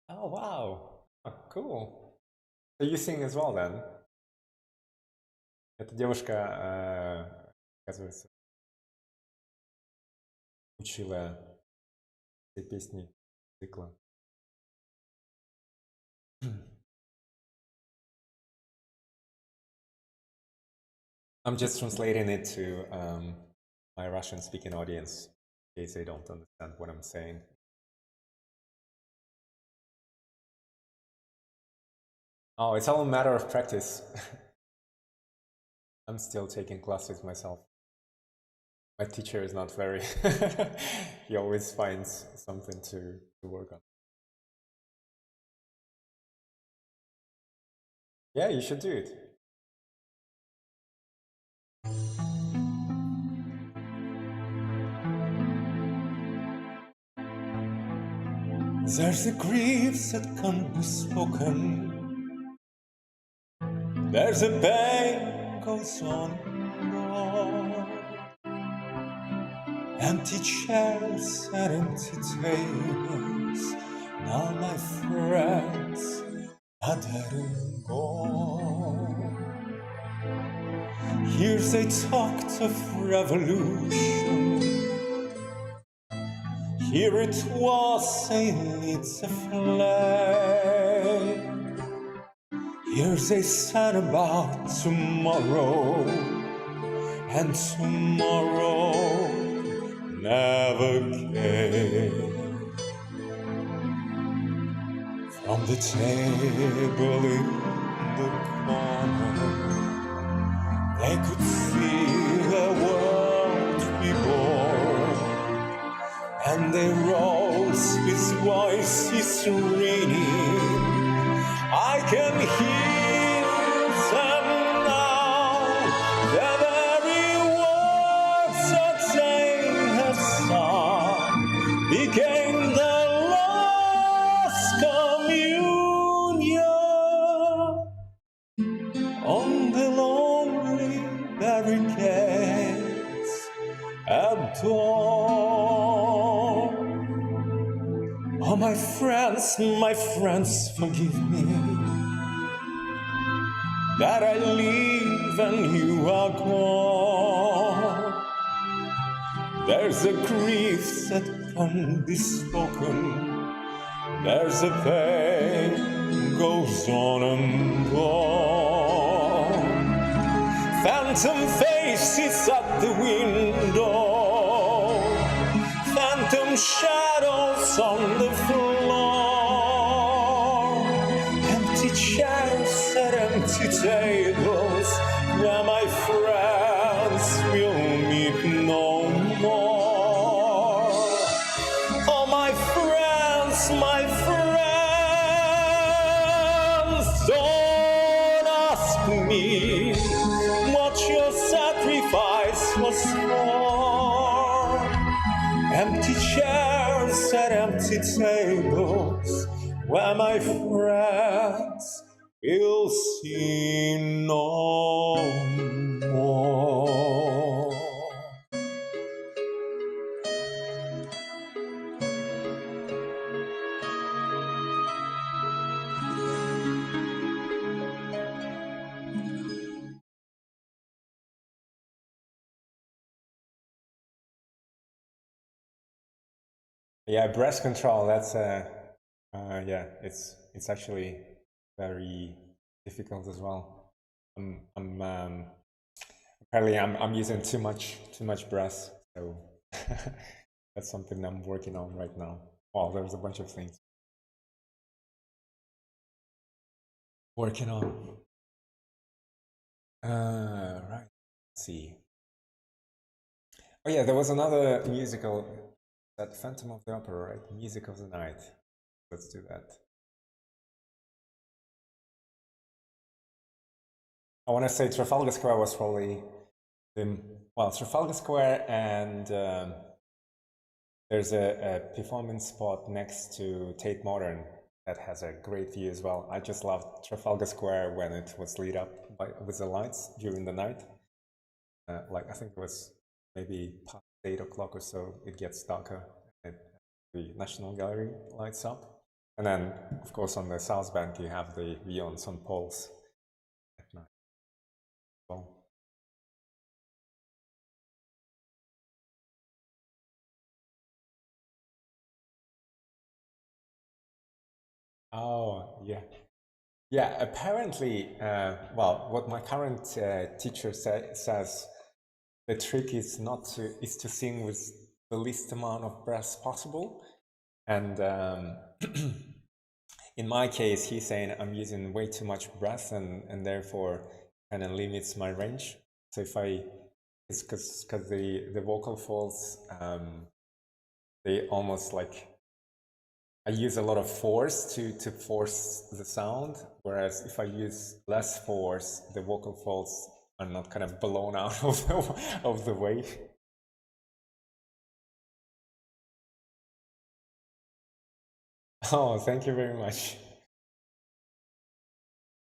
Oh, wow. Oh, cool. So you sing as well then? Эта девушка, оказывается, учила все песни цикла. I'm just translating it to my Russian-speaking audience in case they don't understand what I'm saying. Oh, it's all a matter of practice. I'm still taking classes myself. My teacher is not very... He always finds something to work on. Yeah, you should do it. There's a grief that can't be spoken. There's a pain goes on and on. Empty chairs and empty tables. Now my friends are dead and gone. Here they talked of revolution. Here it was saying it's a flame. Here they sang about tomorrow, and tomorrow never came. From the table in the corner, they could see the world reborn, and they rose with voices ringing. I can hear them now, the very words that they have sung became the last communion on the lonely barricades at dawn. Oh, my friends, forgive me that I leave and you are gone. There's a grief that can't be spoken. There's a pain goes on and on. Phantom faces at the window, phantom shadows on the floor, empty chairs at empty tables where my friends will meet no more. Oh, my friends, don't ask me what your sacrifice was for. Empty chairs at empty empty tables where my friends will see no more. Yeah, breath control. That's yeah, it's actually very difficult as well. Apparently I'm using too much breath, so that's something I'm working on right now. Well, there's a bunch of things working on. Right. Let's see. Oh yeah, there was another musical, that Phantom of the Opera, right? Music of the Night. Let's do that. I want to say Trafalgar Square was probably well, Trafalgar Square, and there's a performance spot next to Tate Modern that has a great view as well. I just loved Trafalgar Square when it was lit up with the lights during the night. Like I think it was maybe past 8 o'clock or so, it gets darker and the National Gallery lights up. And then, of course, on the South Bank, you have the view on St. Paul's at night. Well, oh, yeah. Yeah, apparently, well, what my current teacher says, the trick is to sing with the least amount of breath possible. And in my case, he's saying I'm using way too much breath and therefore kind of limits my range. So if it's because the vocal folds, they almost like, I use a lot of force to force the sound, whereas if I use less force, the vocal folds are not kind of blown out of the way. Oh, thank you very much.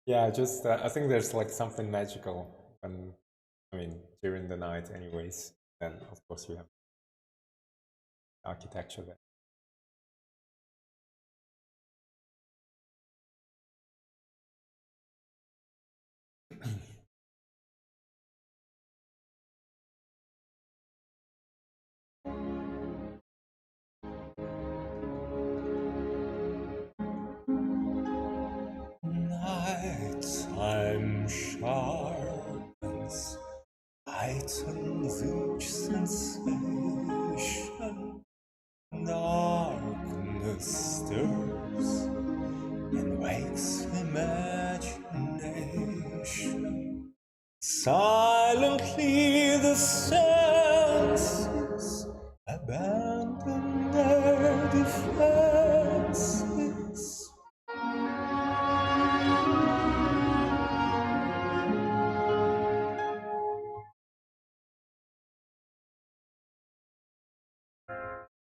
Yeah, just I think there's like something magical when, I mean, during the night anyways, then of course you have architecture there. Nighttime sharpens, heightens each sensation. Darkness stirs and wakes imagination. Silently the senses abandon their defenses.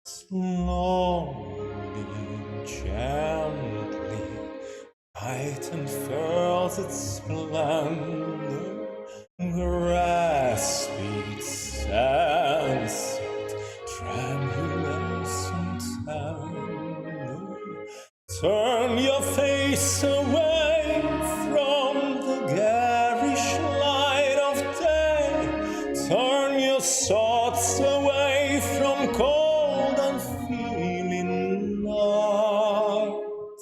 Slowly, gently, night unfurls its splendor, grasp its sense, tremulous and tender. Turn your face away from the garish light of day. Turn your thoughts away from cold, unfeeling night.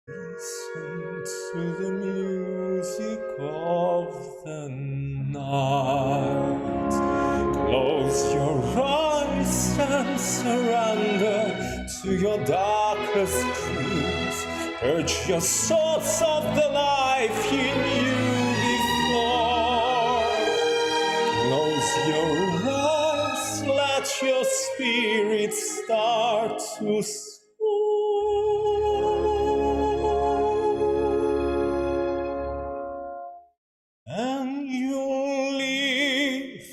Listen to the music of the night. Close your eyes and surrender to your darkest dreams. Purge your thoughts of the life you knew before. Close your eyes, let your spirit start to soar. And you'll live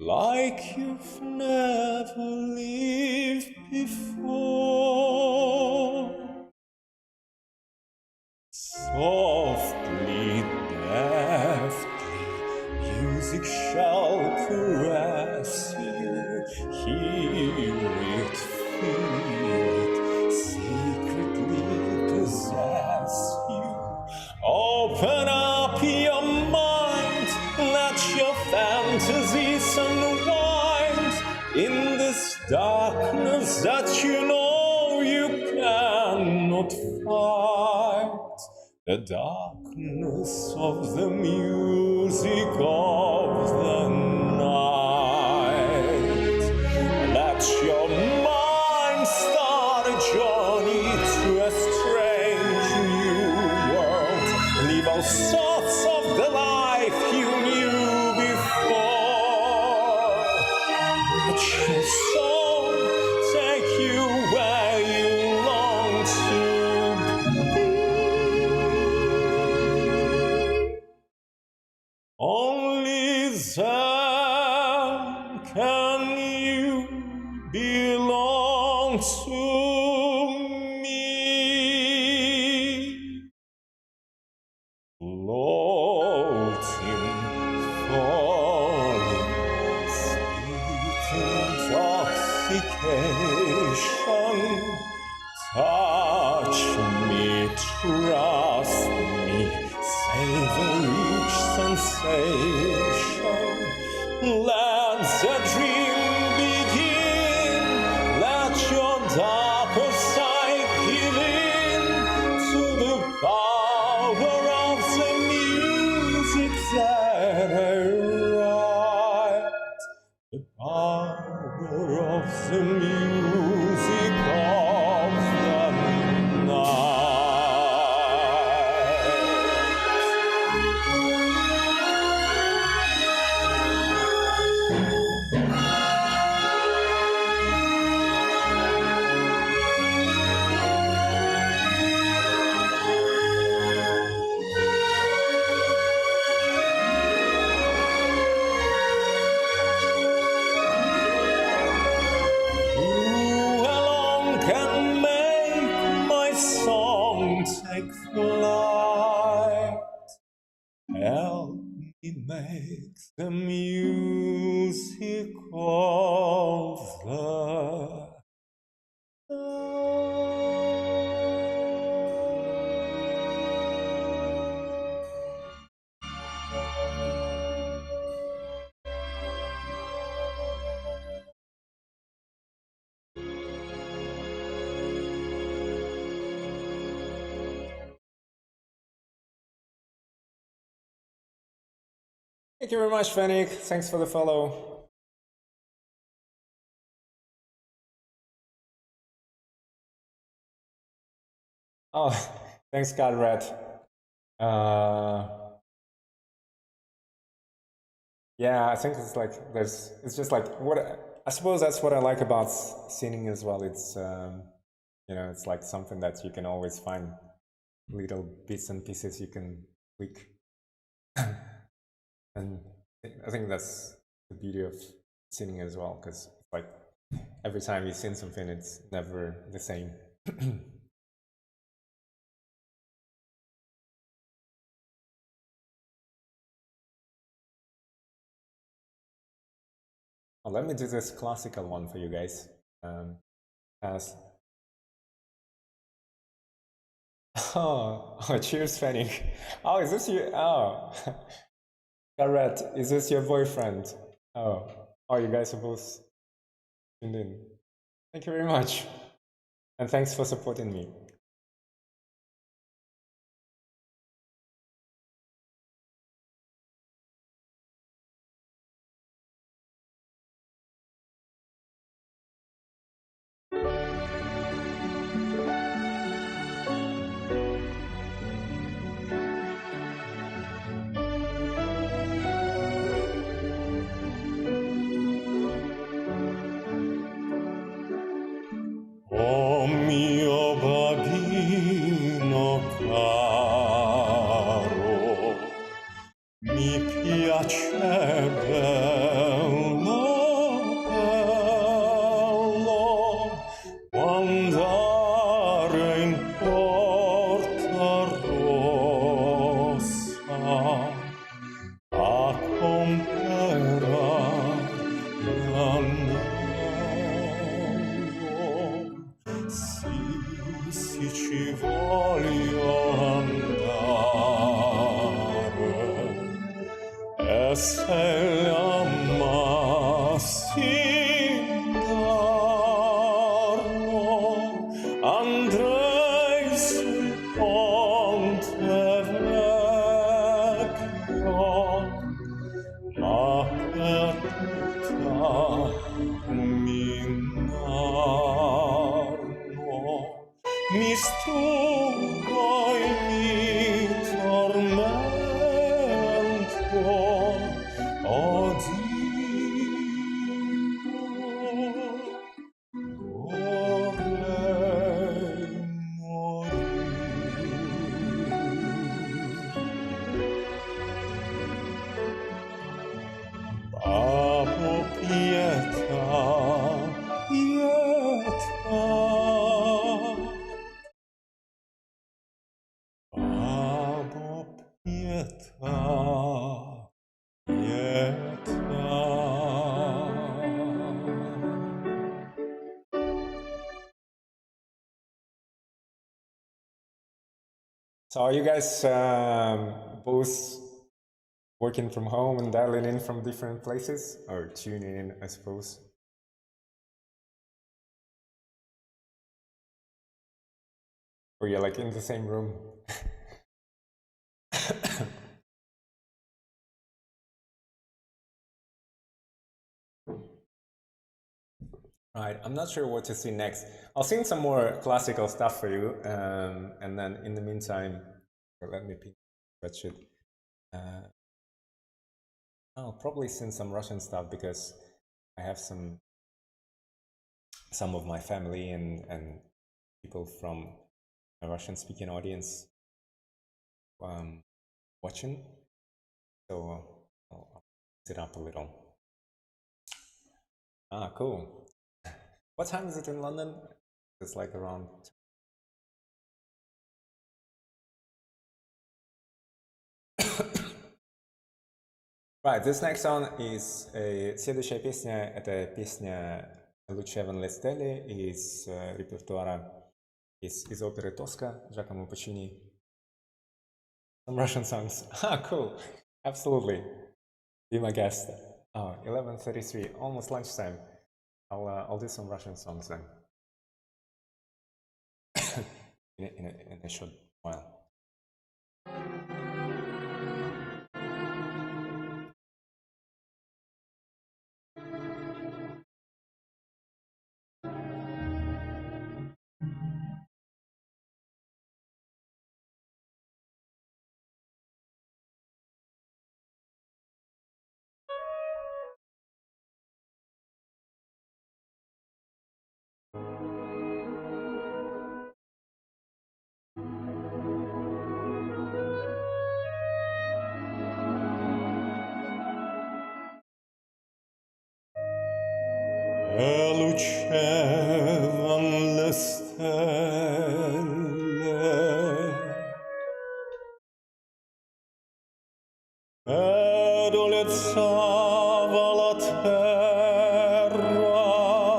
like you've never lived before. softly, deftly, music shall caress you. Hear it, feel it, secretly possess you. Open up your mind, let your fantasies unwind in this darkness that you know you cannot fight. The darkness of the music of the night. Let your mind start a journey to a strange new world. Leave all sorts of the life you knew before. Let your soul take you where you long to be. Only then can you belong to me. Floating, falling, sweet intoxication. Touch me, trust me, savor each sensation. Let the dream begin. Let your darker side give in to the power of the music that I write. The power of the music of the night. You alone can make my song take flight. Help me make the music of the Thank you very much, Fennec. Thanks for the follow. Oh, thanks, God Red. Yeah, I think it's like it's just like I suppose that's what I like about singing as well. It's it's like something that you can always find little bits and pieces you can tweak. And I think that's the beauty of singing as well, because like every time you sing something, it's never the same. Well, let me do this classical one for you guys. As cheers, Fanny. Oh, is this you? Oh, Garrett, is this your boyfriend? Oh, you guys are both tuned in. Thank you very much, and thanks for supporting me. Oh mio bambino caro, mi piace bello, bello, andare in porta rossa. ci voglio andare, e se l'ammassi indarno, andrei sul ponte vecchio, ma per portarmi indarno mi struggo il mio tormento, oh Dio, vorrei morire. Papo, pietà, pietà. Papo, pietà, pietà. So are you guys both working from home and dialing in from different places, or tuning in, I suppose? Or you're like in the same room? Right, I'm not sure what to sing next. I'll sing some more classical stuff for you, and then in the meantime, let me watch it. I'll probably sing some Russian stuff because I have some of my family and people from a Russian-speaking audience watching, so I'll mix it up a little. Ah, cool. What time is it in London? It's like around... Right, this next song is... Следующая песня — это песня «Luce van le stelle» из репертуара из оперы «Тоска» Джакомо Пучини. Some Russian songs. Ah, cool. Absolutely. Be my guest. Oh, 11:33, almost lunchtime. I'll do some Russian songs then. in a short while. E lucevan le stelle, ed olezzava la terra,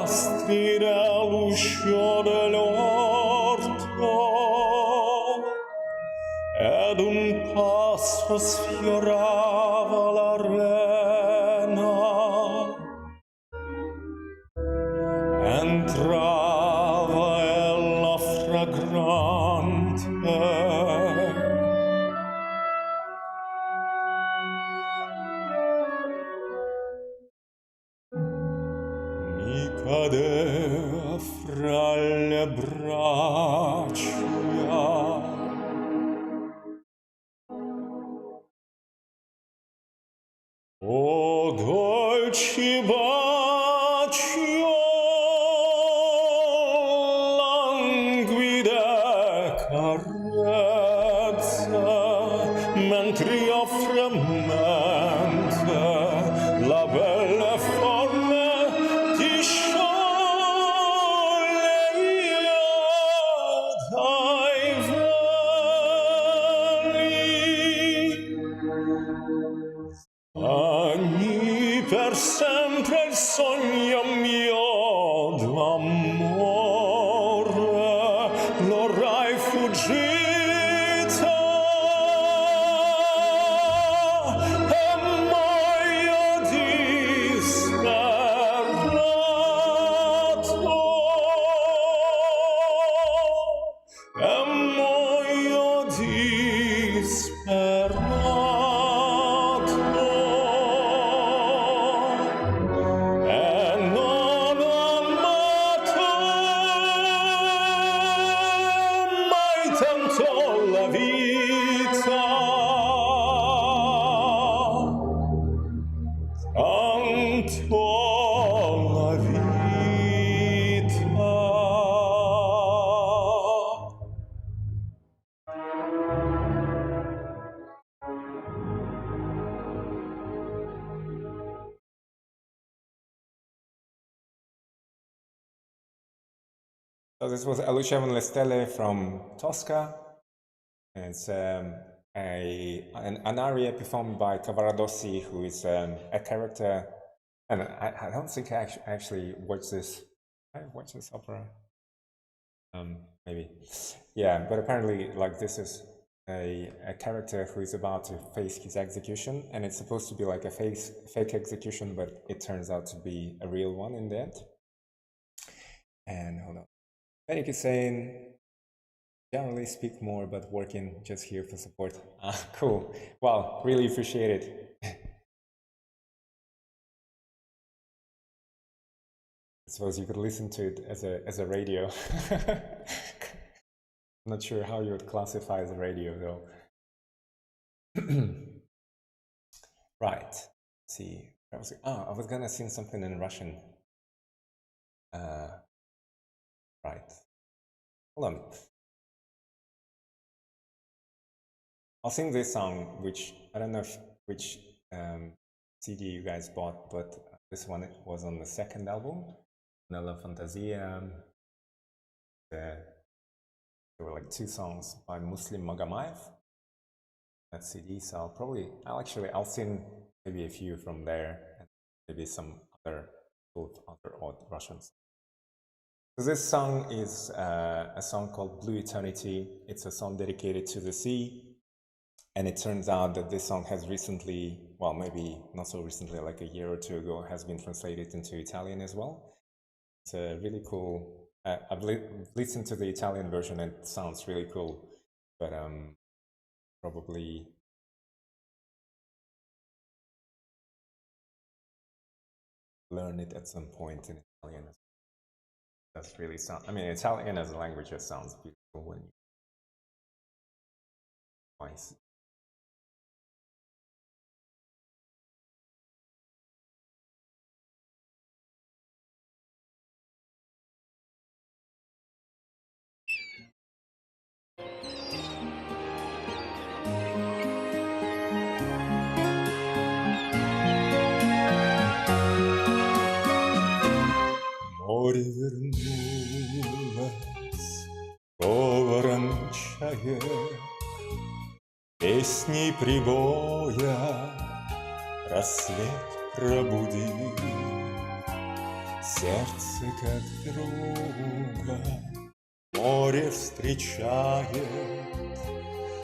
strile all'uscio dell'orto, ed un passo sfiorava l'arena. Entrava ella fragrante, mi cadeva fra le braccia, o dolci baci, mentre io fremente la bella forma ti scioglie dai veli. Agni per sempre il sogno mio d'amore, l'orai agita e muoio disperato, e muoio disperato, e non ho amato mai tanto la vita, tanto la vita. So this was Luciano Stelle from Tosca. And it's an aria performed by Cavaradossi, who is a character. And I don't think I actually watched this. I watched this opera. Maybe. Yeah, but apparently, like, this is a character who is about to face his execution, and it's supposed to be like a fake execution, but it turns out to be a real one in the end. And hold on. Panic is saying, generally speak more, but working just here for support. Cool. Wow, really appreciate it. I suppose you could listen to it as a radio. I'm not sure how you would classify as a radio though. Right. Let's see. I was gonna sing something in Russian. Right. Hold on. I'll sing this song, which I don't know which CD you guys bought, but this one was on the second album, Nella Fantasia. There were like 2 songs by Muslim Magamayev, that CD. So I'll sing maybe a few from there, and maybe some other odd Russians. So this song is a song called Blue Eternity. It's a song dedicated to the sea. And it turns out that this song has recently, well, maybe not so recently, like a year or 2 ago, has been translated into Italian as well. It's a really cool, I've listened to the Italian version and it sounds really cool, but probably learn it at some point in Italian. That's really sound, I mean, Italian as a language just sounds beautiful when you twice. Море вернулось говором чаек, песней прибоя рассвет пробудил. Сердце как друга море встречает,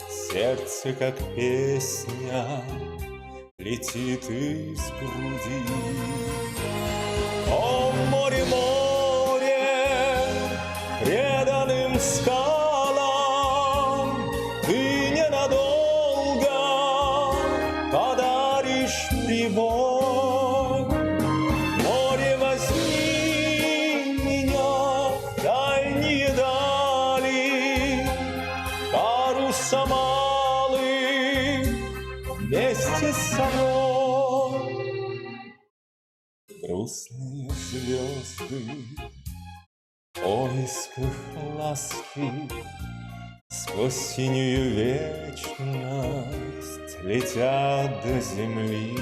сердце как песня летит из груди. О, море, море, преданным скалам ты ненадолго подаришь прибой. Море, возьми меня в дальние дали, паруса малый вместе со мной. Грустные звезды в поисках ласки сквозь синюю вечность летят до земли.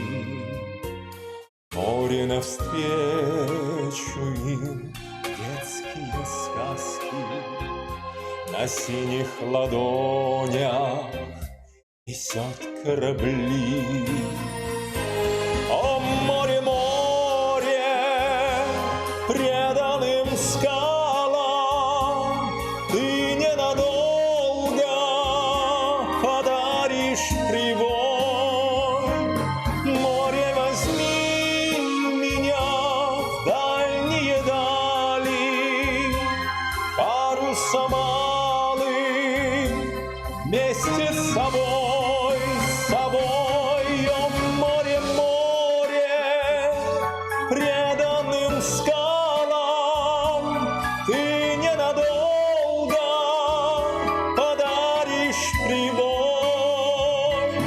Море навстречу им детские сказки на синих ладонях несет корабли. О, море, море, преданным скалам ты ненадолго парусом малым, вместе с собой, о море, море, преданным скалам ты ненадолго подаришь прибой.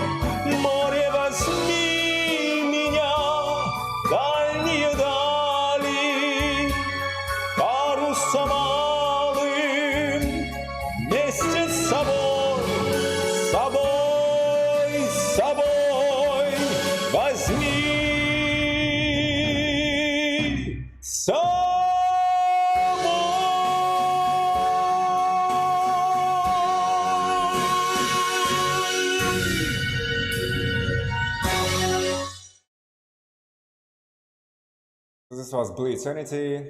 Море, возьми меня в дальние дали, парусом малым, вместе с собой, возьми с собой. This was Blue Eternity,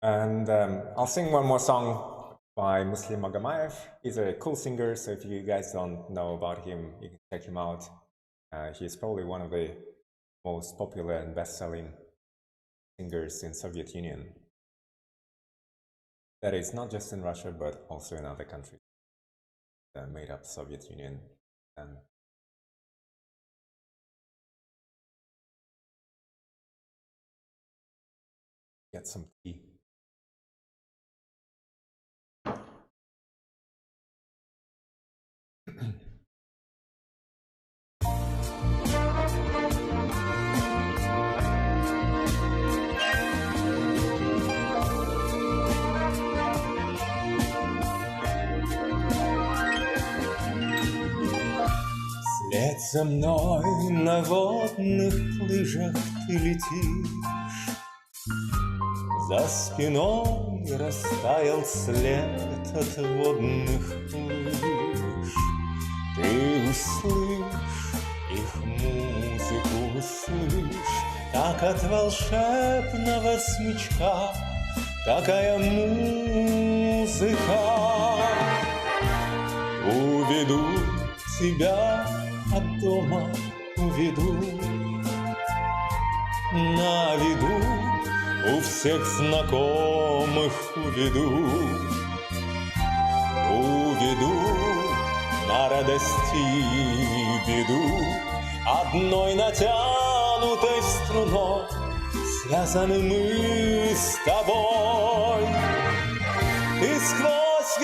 and I'll sing one more song by Muslim Magamayev. He's a cool singer, so if you guys don't know about him, you can check him out. He's probably one of the most popular and best-selling singers in Soviet Union. That is not just in Russia, but also in other countries that made up Soviet Union. Get some tea. Вслед за мной на водных лыжах ты летишь, за спиной растаял след от водных лыж. Ты услышь их музыку, услышь, как от волшебного смычка такая музыка. Уведу тебя от дома, уведу, на виду у всех знакомых уведу, на радости и беду, одной натянутой струной связаны мы с тобой. Ты сквозь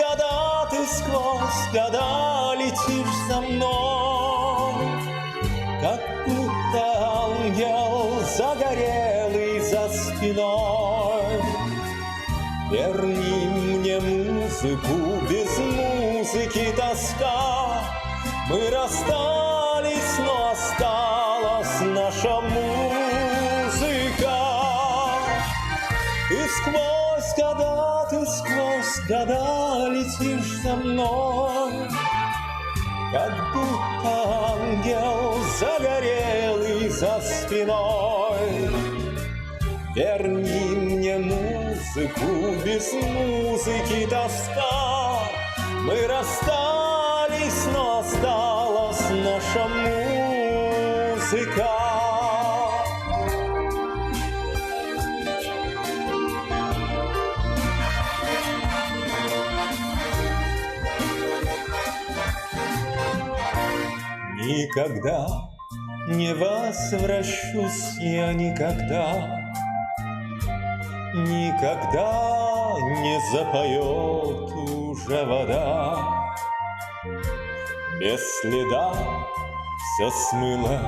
года летишь за мной, как будто ангел загорелый за спиной. Верни мне музыку, без музыки тоска. Мы расстались, но осталась наша музыка. Ты сквозь года летишь за мной, как будто ангел загорелый за спиной. Верни мне музыку, без музыки тоска. Мы расстались, но осталась наша музыка. Никогда не возвращусь я, никогда не запоет уже вода. Без следа все смыло,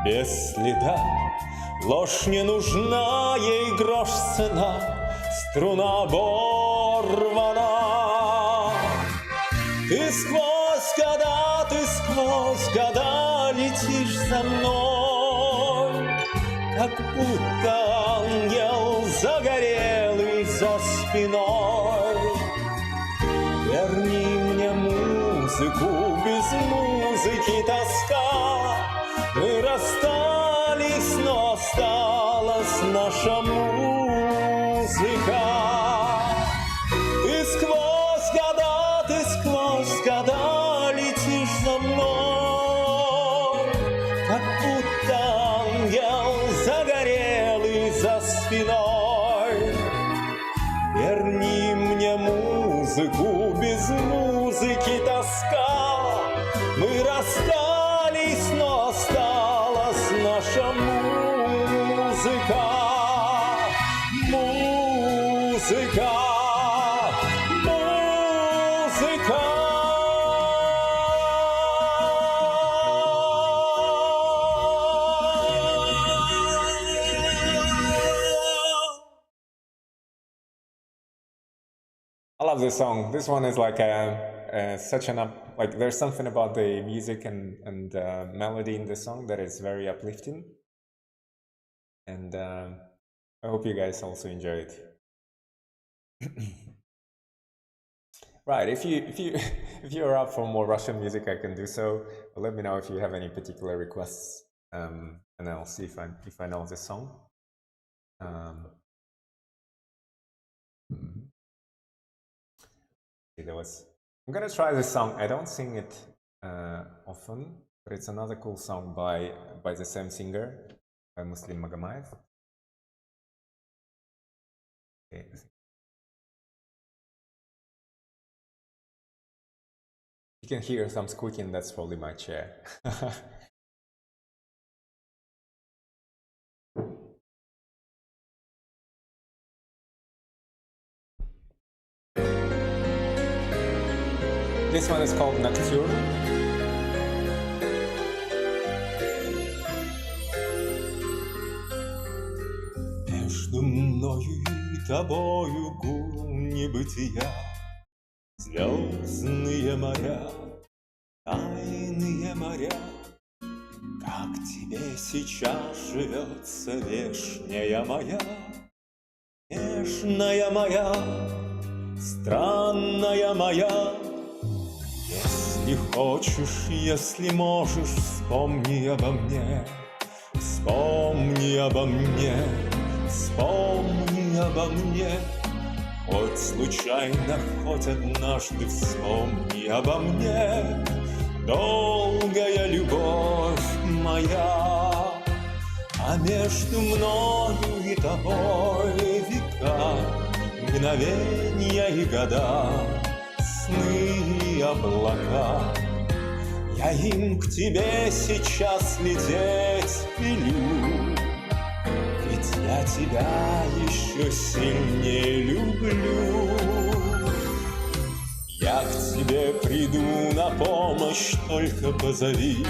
без следа. Ложь не нужна, ей грош цена, струна оборвана. Ты сквозь года летишь за мной, как будто ангел загорелый за спиной. Верни мне музыку, без музыки тоска. Мы расстались, но осталась наша музыка. Ты сквозь года летишь за мной, как будто ангел загорелый за спиной. Верни мне музыку, без музыки тоска. Мы расстались, но осталась наша музыка. Музыка, музыка. I love this song. This one is like such an like there's something about the music and melody in the song that is very uplifting, and I hope you guys also enjoy it. Right, if you're up for more Russian music, I can do so. But let me know if you have any particular requests, and I'll see if I know this song. I'm gonna try this song. I don't sing it often, but it's another cool song by the same singer, by Muslim Magamayev. Okay. You can hear some squeaking, that's probably my chair. This one is called Nocturne. Между мною и тобою гул небытия, звездные моря, тайные моря. Как тебе сейчас живется, вешняя моя, нежная моя, странная моя. Если хочешь, если можешь, вспомни обо мне, вспомни обо мне, вспомни обо мне. Хоть случайно, хоть однажды вспомни обо мне. Долгая любовь моя, а между мною и тобой века, мгновенья и года, сны и облака. Я им к тебе сейчас лететь велю, ведь я тебя еще сильнее люблю. Я к тебе приду на помощь, только позови,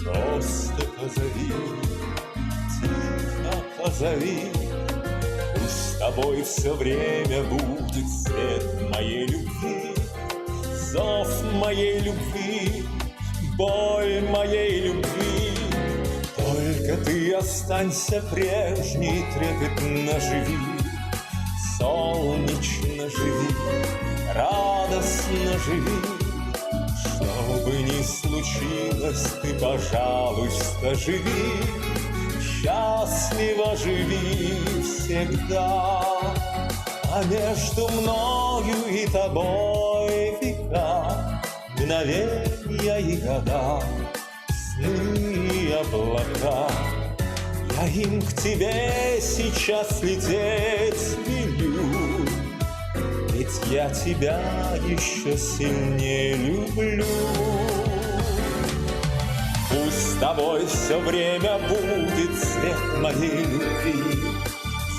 просто позови, тихо позови. Пусть с тобой все время будет свет моей любви, зов моей любви, боль моей любви. Только ты останься прежней, трепетно живи, солнечно живи, радостно живи. Что бы ни случилось, ты, пожалуйста, живи, счастливо живи всегда. А между мною и тобой века, мгновенья и года, сны и облака. Я им к тебе сейчас лететь велю, ведь я тебя еще сильнее люблю. Пусть с тобой все время будет свет моей любви,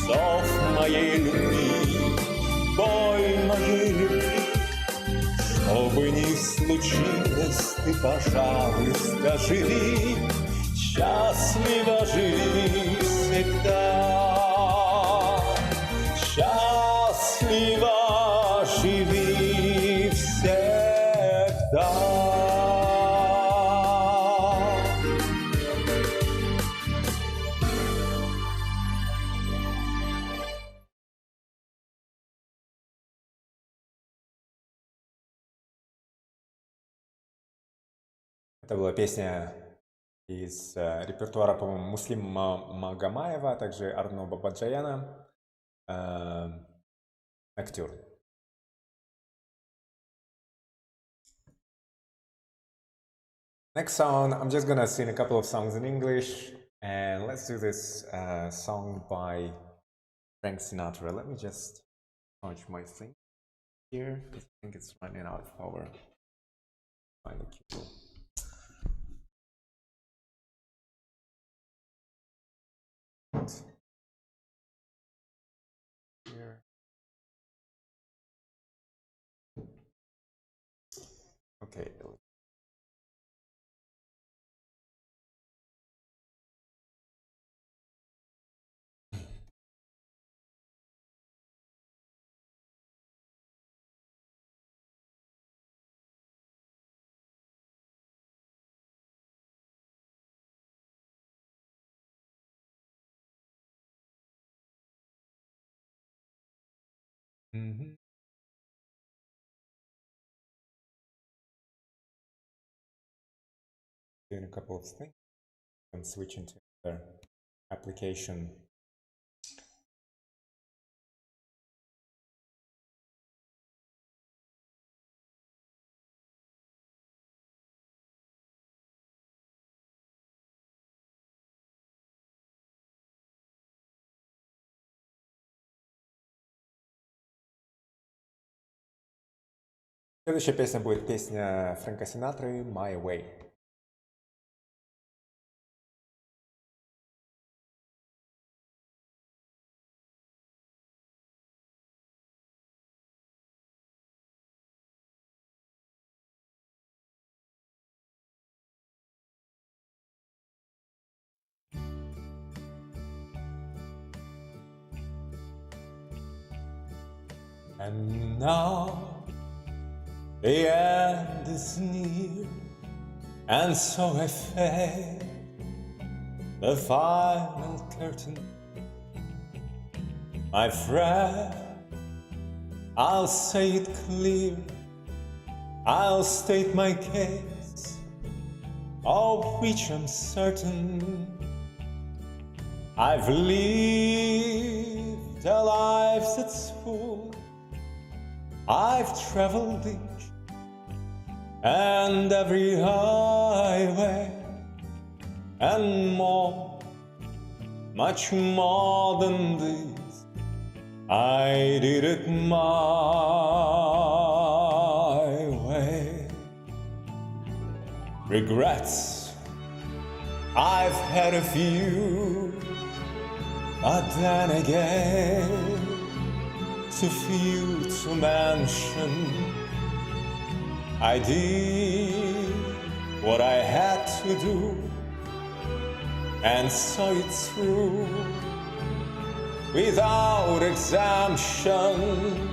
зов моей любви, боль моей любви. Что бы ни случилось, ты, пожалуйста, живи, счастливо живи всегда. Счастливо живи всегда. Это была песня из репертуара, по-моему, Муслима Магомаева, а также Арно Бабаджаяна, «Ноктюрн». Next song, I'm just gonna sing a couple of songs in English, and let's do this song by Frank Sinatra. Let me just launch my thing. here because I think it's running out of power. Find the keyboard. Here. Okay. Doing a couple of things. I'm switching to another application. Следующая песня будет песня Фрэнка Синатры «My Way». And now the end is near, and so I fade the final curtain. My friend, I'll say it clear, I'll state my case, of which I'm certain. I've lived a life that's full, I've traveled each and every highway, and more, much more than this, I did it my way. Regrets, I've had a few, but then again, too few to mention. I did what I had to do and saw it through without exemption.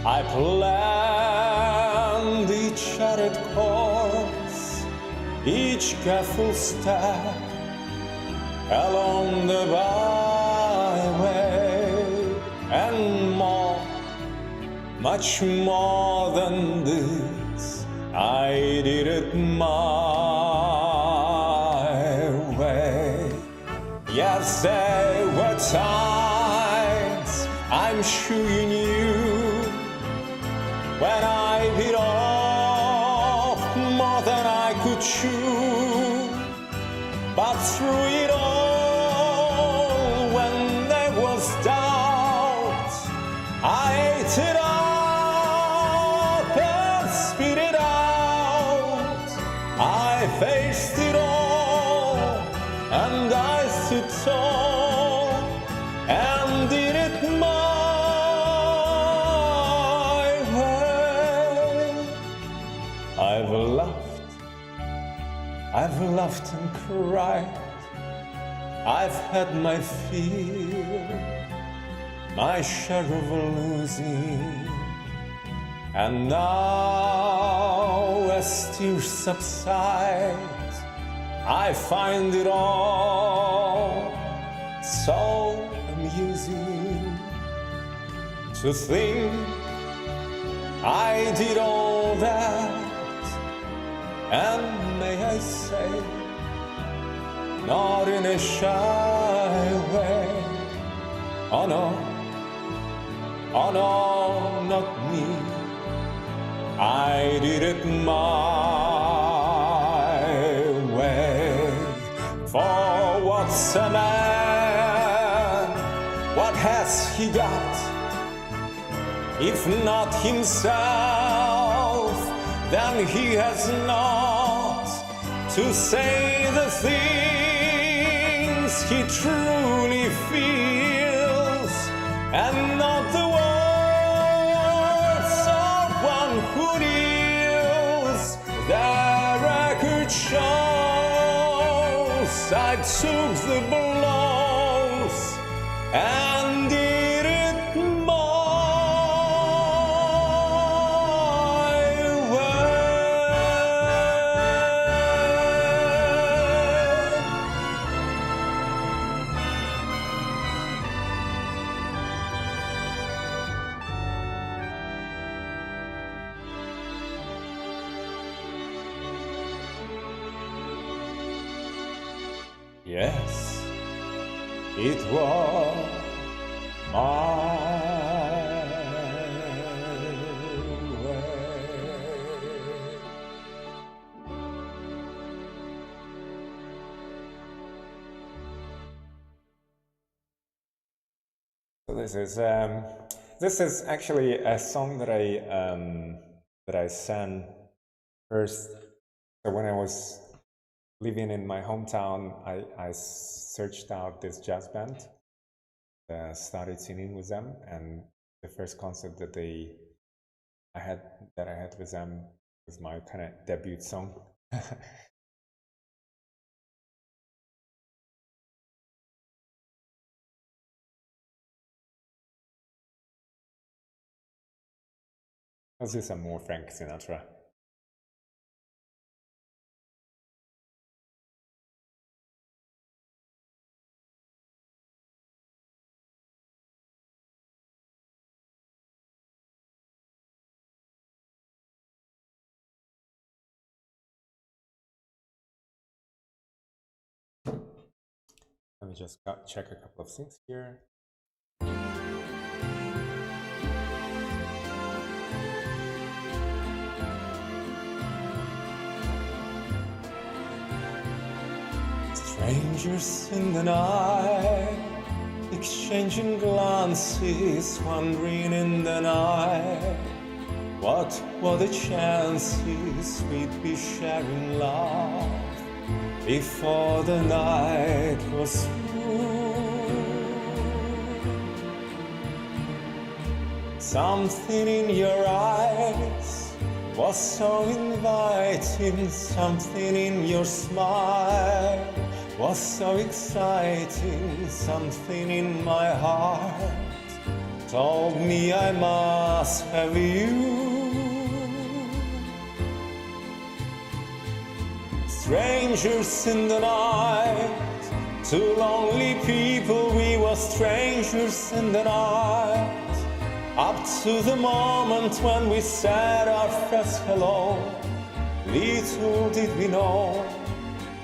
I planned each charted course, each careful step along the byway, and more, much more than this, I did it my way. Yes, there were times, I'm sure you knew, when I bit off more than I could chew. But through it all, when there was doubt, I ate it up and spit it out. I faced it all, and I stood tall and did it my way. I've laughed and cried, I've had my fear, my share of losing, and now as tears subside, I find it all so amusing to think I did all that, and may I say, not in a shy way. Oh no, not me. I did it my way. For what's a man? What has he got? If not himself, then he has not to say the things he truly feels, and not the words of one who kneels. The record shows I took the blows and did it my Yes, it was my way. So this is actually a song that I sang first. So when I was living in my hometown, I searched out this jazz band, started singing with them, and the first concert that I had with them was my kind of debut song. Let's do some more Frank Sinatra. Let me just check a couple of things here. Strangers in the night, exchanging glances, wandering in the night. What were the chances we'd be sharing love before the night was through? Something in your eyes was so inviting, something in your smile was so exciting, something in my heart told me I must have you. Strangers in the night, two lonely people, we were strangers in the night. Up to the moment when we said our first hello, little did we know,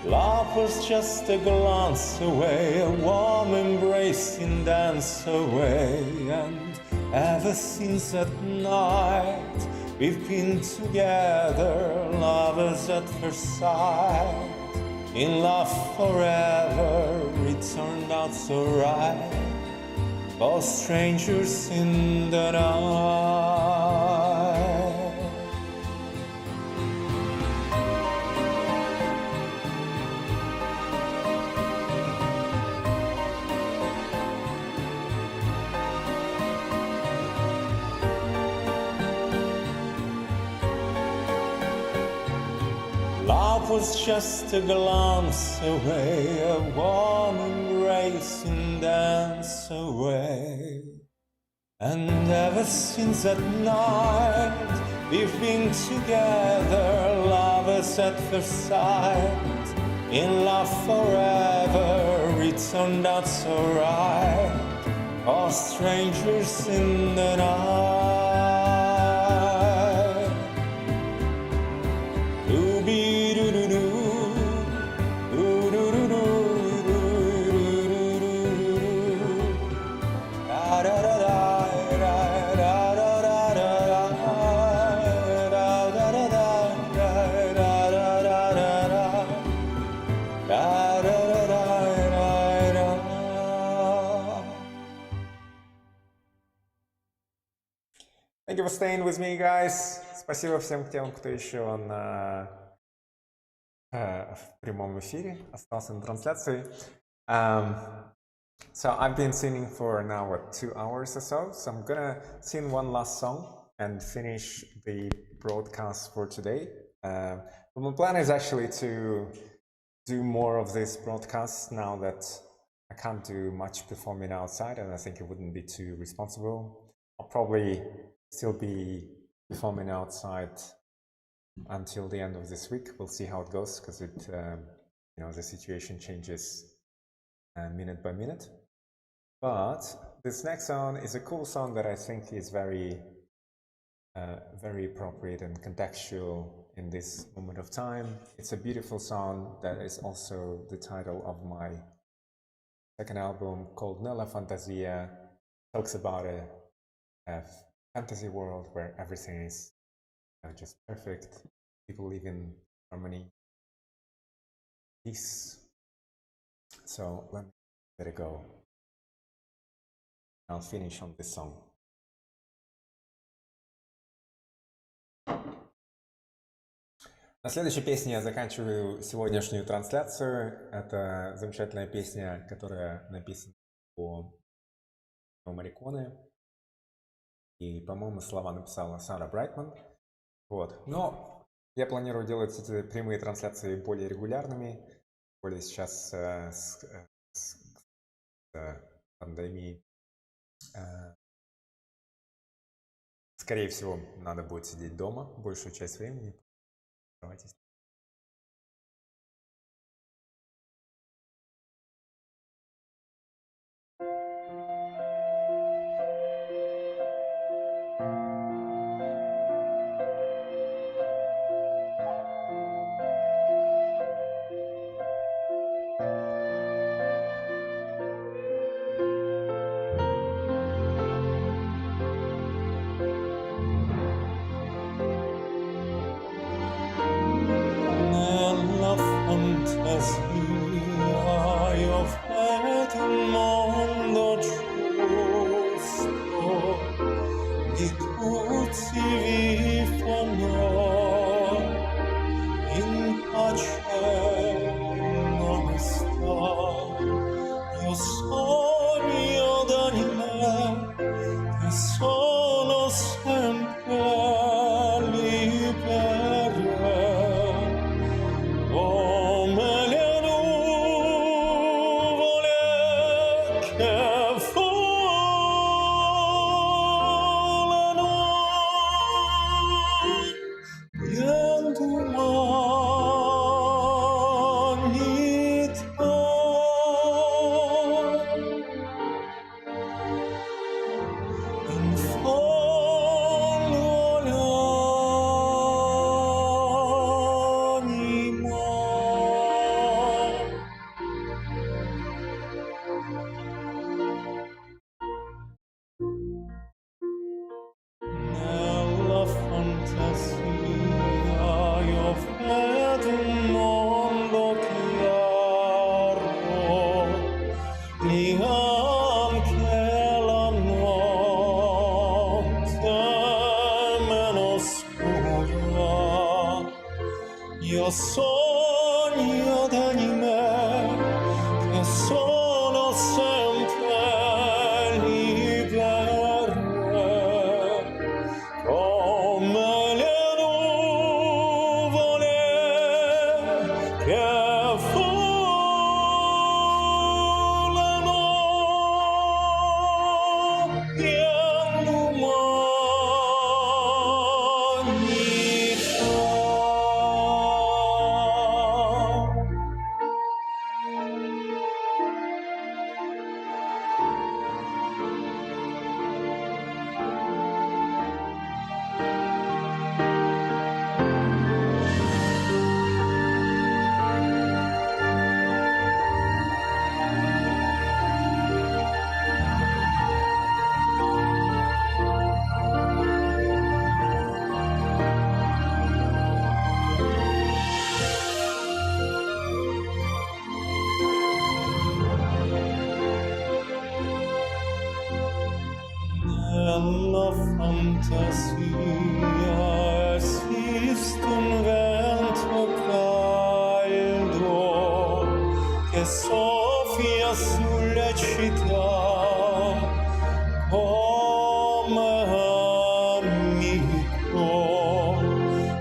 love was just a glance away, a warm embracing dance away. And ever since that night, we've been together, lovers at first sight. In love forever, it turned out so right. Both strangers in the night. Love was just a glance away, a warm embrace and dance away. And ever since that night, we've been together, lovers at first sight. In love forever, it turned out so right. All strangers in the night. staying with me, guys. Спасибо всем тем, кто еще в прямом эфире остался на трансляции. So I've been singing for now, 2 hours or so. So I'm gonna sing one last song and finish the broadcast for today. But my plan is actually to do more of these broadcasts now that I can't do much performing outside, and I think it wouldn't be too responsible. I'll probably still be performing outside until the end of this week. We'll see how it goes, because the situation changes minute by minute. But this next song is a cool song that I think is very appropriate and contextual in this moment of time. It's a beautiful song that is also the title of my second album, called Nella Fantasia. Talks about a fantasy world where everything is just perfect. People live in harmony, peace. So let it go. I'll finish on this song. На следующей песне я заканчиваю сегодняшнюю трансляцию. Это замечательная песня, которая написана по Мариконе. И, по-моему, слова написала Сара Брайтман. Вот. Но я планирую делать эти прямые трансляции более регулярными. Более сейчас с пандемией. Скорее всего, надо будет сидеть дома большую часть времени. Оставайтесь.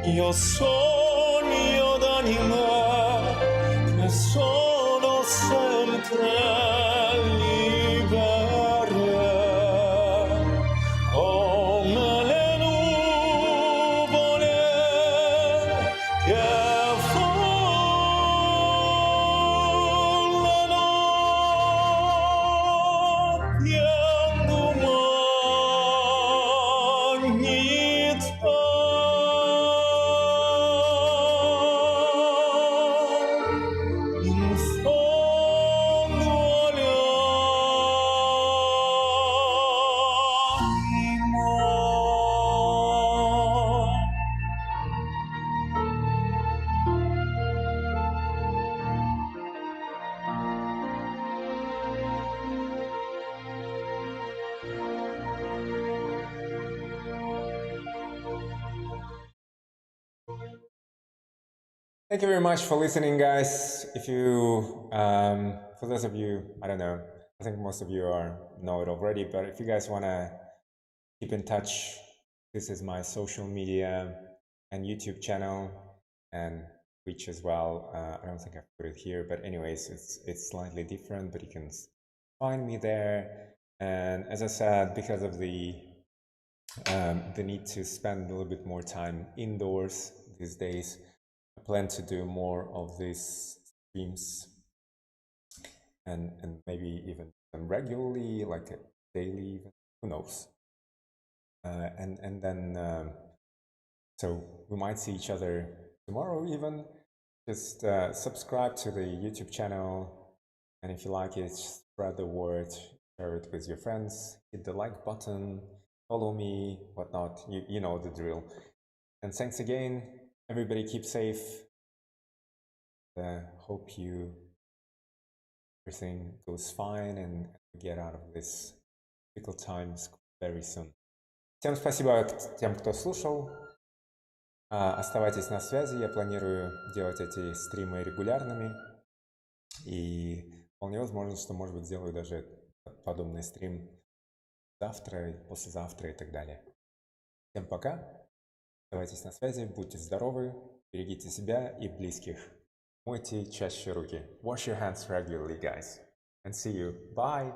Io sogno d'anima che sono sempre libere, come le nuvole che volano, piangono ogni in fondo alle anime. Thank you very much for listening, guys. If you, for those of you, I don't know, I think most of you know it already, but if you guys want to keep in touch, this is my social media and YouTube channel and Twitch as well. I don't think I've put it here, but anyways, it's slightly different, but you can find me there. And as I said, because of the need to spend a little bit more time indoors these days, I plan to do more of these streams and maybe even regularly, like daily, even, who knows. And then so we might see each other tomorrow even. Just subscribe to the YouTube channel, and if you like it, spread the word, share it with your friends, hit the like button, follow me, whatnot. You know the drill. And thanks again. Everybody keep safe. Hope everything goes fine and get out of this difficult times very soon. Всем спасибо тем, кто слушал. Оставайтесь на связи. Я планирую делать эти стримы регулярными. И вполне возможно, что, может быть, сделаю даже подобный стрим завтра, послезавтра и так далее. Всем пока. Оставайтесь на связи, будьте здоровы, берегите себя и близких. Мойте чаще руки. Wash your hands regularly, guys. And see you. Bye.